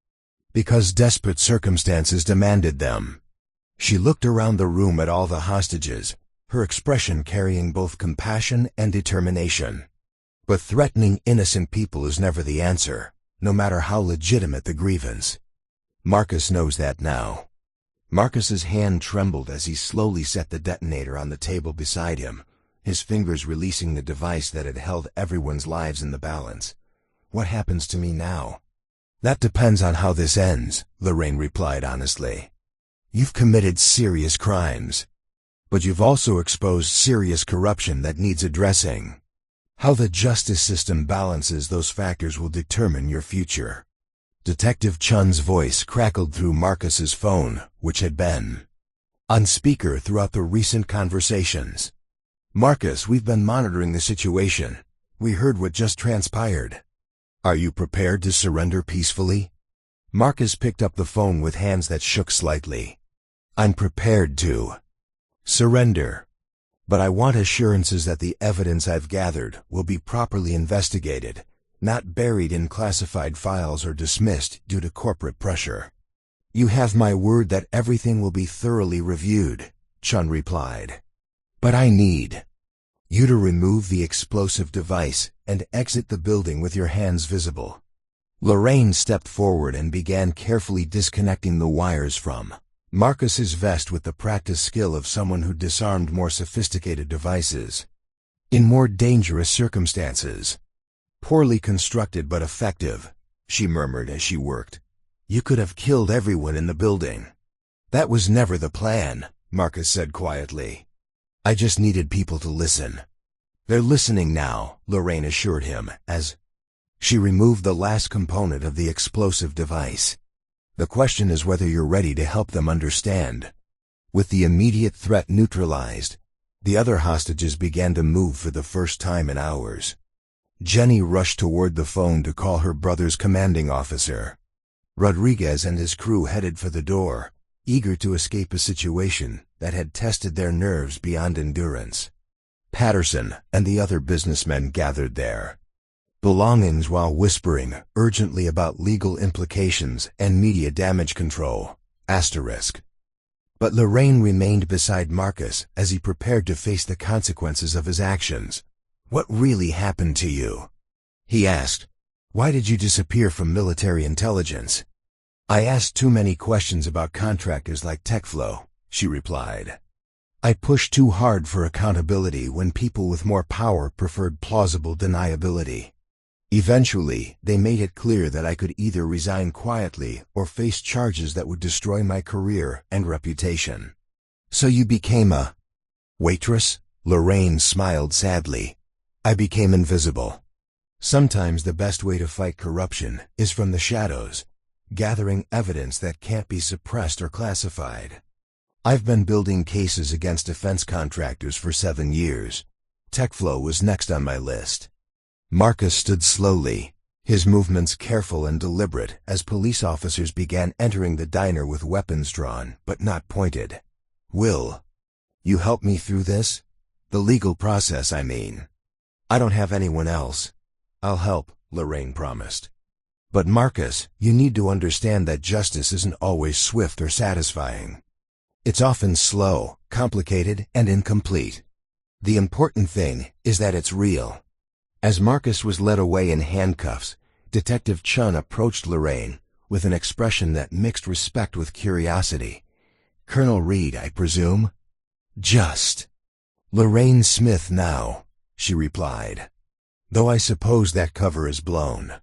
Speaker 1: because desperate circumstances demanded them. She looked around the room at all the hostages, her expression carrying both compassion and determination. But threatening innocent people is never the answer, no matter how legitimate the grievance. Marcus knows that now. Marcus's hand trembled as he slowly set the detonator on the table beside him, his fingers releasing the device that had held everyone's lives in the balance. What happens to me now? That depends on how this ends, Lorraine replied honestly. You've committed serious crimes, but you've also exposed serious corruption that needs addressing. How the justice system balances those factors will determine your future. Detective Chun's voice crackled through Marcus's phone, which had been on speaker throughout the recent conversations. Marcus, we've been monitoring the situation. We heard what just transpired. Are you prepared to surrender peacefully? Marcus picked up the phone with hands that shook slightly. I'm prepared to surrender, but I want assurances that the evidence I've gathered will be properly investigated, not buried in classified files or dismissed due to corporate pressure. You have my word that everything will be thoroughly reviewed, Chun replied. But I need you to remove the explosive device and exit the building with your hands visible. Lorraine stepped forward and began carefully disconnecting the wires from Marcus's vest with the practiced skill of someone who disarmed more sophisticated devices in more dangerous circumstances. Poorly constructed but effective, she murmured as she worked. You could have killed everyone in the building. That was never the plan, Marcus said quietly. I just needed people to listen. They're listening now, Lorraine assured him, as she removed the last component of the explosive device. The question is whether you're ready to help them understand. With the immediate threat neutralized, the other hostages began to move for the first time in hours. Jenny rushed toward the phone to call her brother's commanding officer. Rodriguez and his crew headed for the door, eager to escape a situation that had tested their nerves beyond endurance. Patterson and the other businessmen gathered their belongings while whispering urgently about legal implications and media damage control. But Lorraine remained beside Marcus as he prepared to face the consequences of his actions. What really happened to you? He asked. Why did you disappear from military intelligence? I asked too many questions about contractors like TechFlow, she replied. I pushed too hard for accountability when people with more power preferred plausible deniability. Eventually, they made it clear that I could either resign quietly or face charges that would destroy my career and reputation. So you became a waitress? Lorraine smiled sadly. I became invisible. Sometimes the best way to fight corruption is from the shadows, gathering evidence that can't be suppressed or classified. I've been building cases against defense contractors for 7 years. TechFlow was next on my list. Marcus stood slowly, his movements careful and deliberate as police officers began entering the diner with weapons drawn but not pointed. Will you help me through this? The legal process, I mean. I don't have anyone else. I'll help, Lorraine promised. But Marcus, you need to understand that justice isn't always swift or satisfying. It's often slow, complicated, and incomplete. The important thing is that it's real. As Marcus was led away in handcuffs, Detective Chun approached Lorraine with an expression that mixed respect with curiosity. Colonel Reed, I presume? Just Lorraine Smith now, she replied. Though I suppose that cover is blown.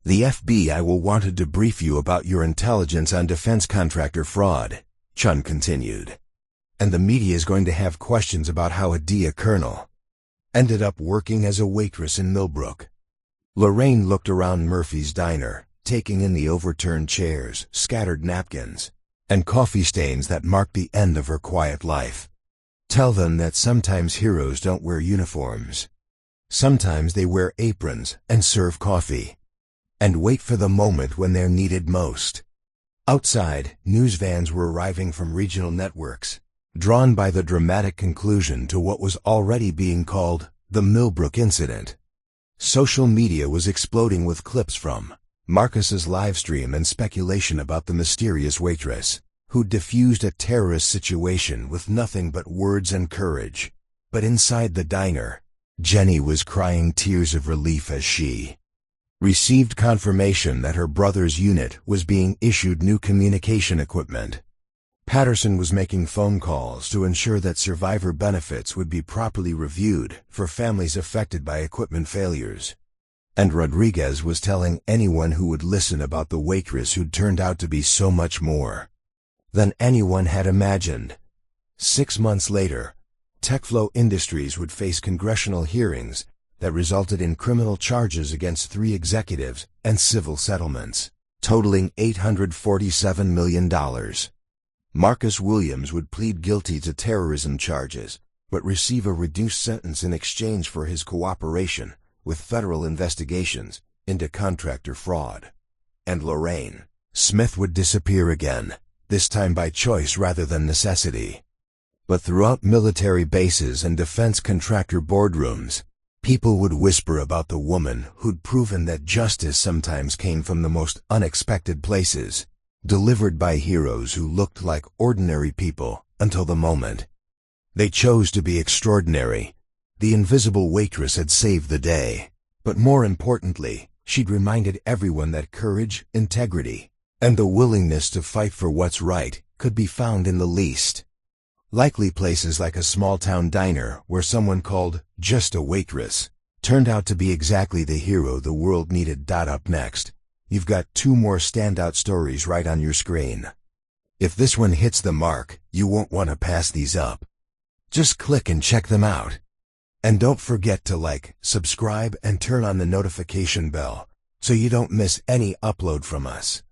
Speaker 1: The FBI will want to debrief you about your intelligence on defense contractor fraud, Chun continued. And the media is going to have questions about how a DIA colonel ended up working as a waitress in Millbrook. Lorraine looked around Murphy's diner, taking in the overturned chairs, scattered napkins, and coffee stains that marked the end of her quiet life. Tell them that sometimes heroes don't wear uniforms. Sometimes they wear aprons and serve coffee, and wait for the moment when they're needed most. Outside, news vans were arriving from regional networks, drawn by the dramatic conclusion to what was already being called the Millbrook incident. Social media was exploding with clips from Marcus's livestream and speculation about the mysterious waitress, who diffused a terrorist situation with nothing but words and courage. But inside the diner, Jenny was crying tears of relief as she received confirmation that her brother's unit was being issued new communication equipment. Patterson was making phone calls to ensure that survivor benefits would be properly reviewed for families affected by equipment failures. And Rodriguez was telling anyone who would listen about the waitress who'd turned out to be so much more than anyone had imagined. 6 months later, TechFlow Industries would face congressional hearings that resulted in criminal charges against 3 executives and civil settlements, totaling $847 million. Marcus Williams would plead guilty to terrorism charges, but receive a reduced sentence in exchange for his cooperation with federal investigations into contractor fraud. And Lorraine Smith would disappear again, this time by choice rather than necessity. But throughout military bases and defense contractor boardrooms, people would whisper about the woman who'd proven that justice sometimes came from the most unexpected places, delivered by heroes who looked like ordinary people until the moment they chose to be extraordinary. The invisible waitress had saved the day, but more importantly, she'd reminded everyone that courage, integrity, and the willingness to fight for what's right could be found in the least likely places, like a small-town diner where someone called just a waitress turned out to be exactly the hero the world needed. Up next, you've got 2 more standout stories right on your screen. If this one hits the mark, you won't want to pass these up. Just click and check them out. And don't forget to like, subscribe, and turn on the notification bell so you don't miss any upload from us.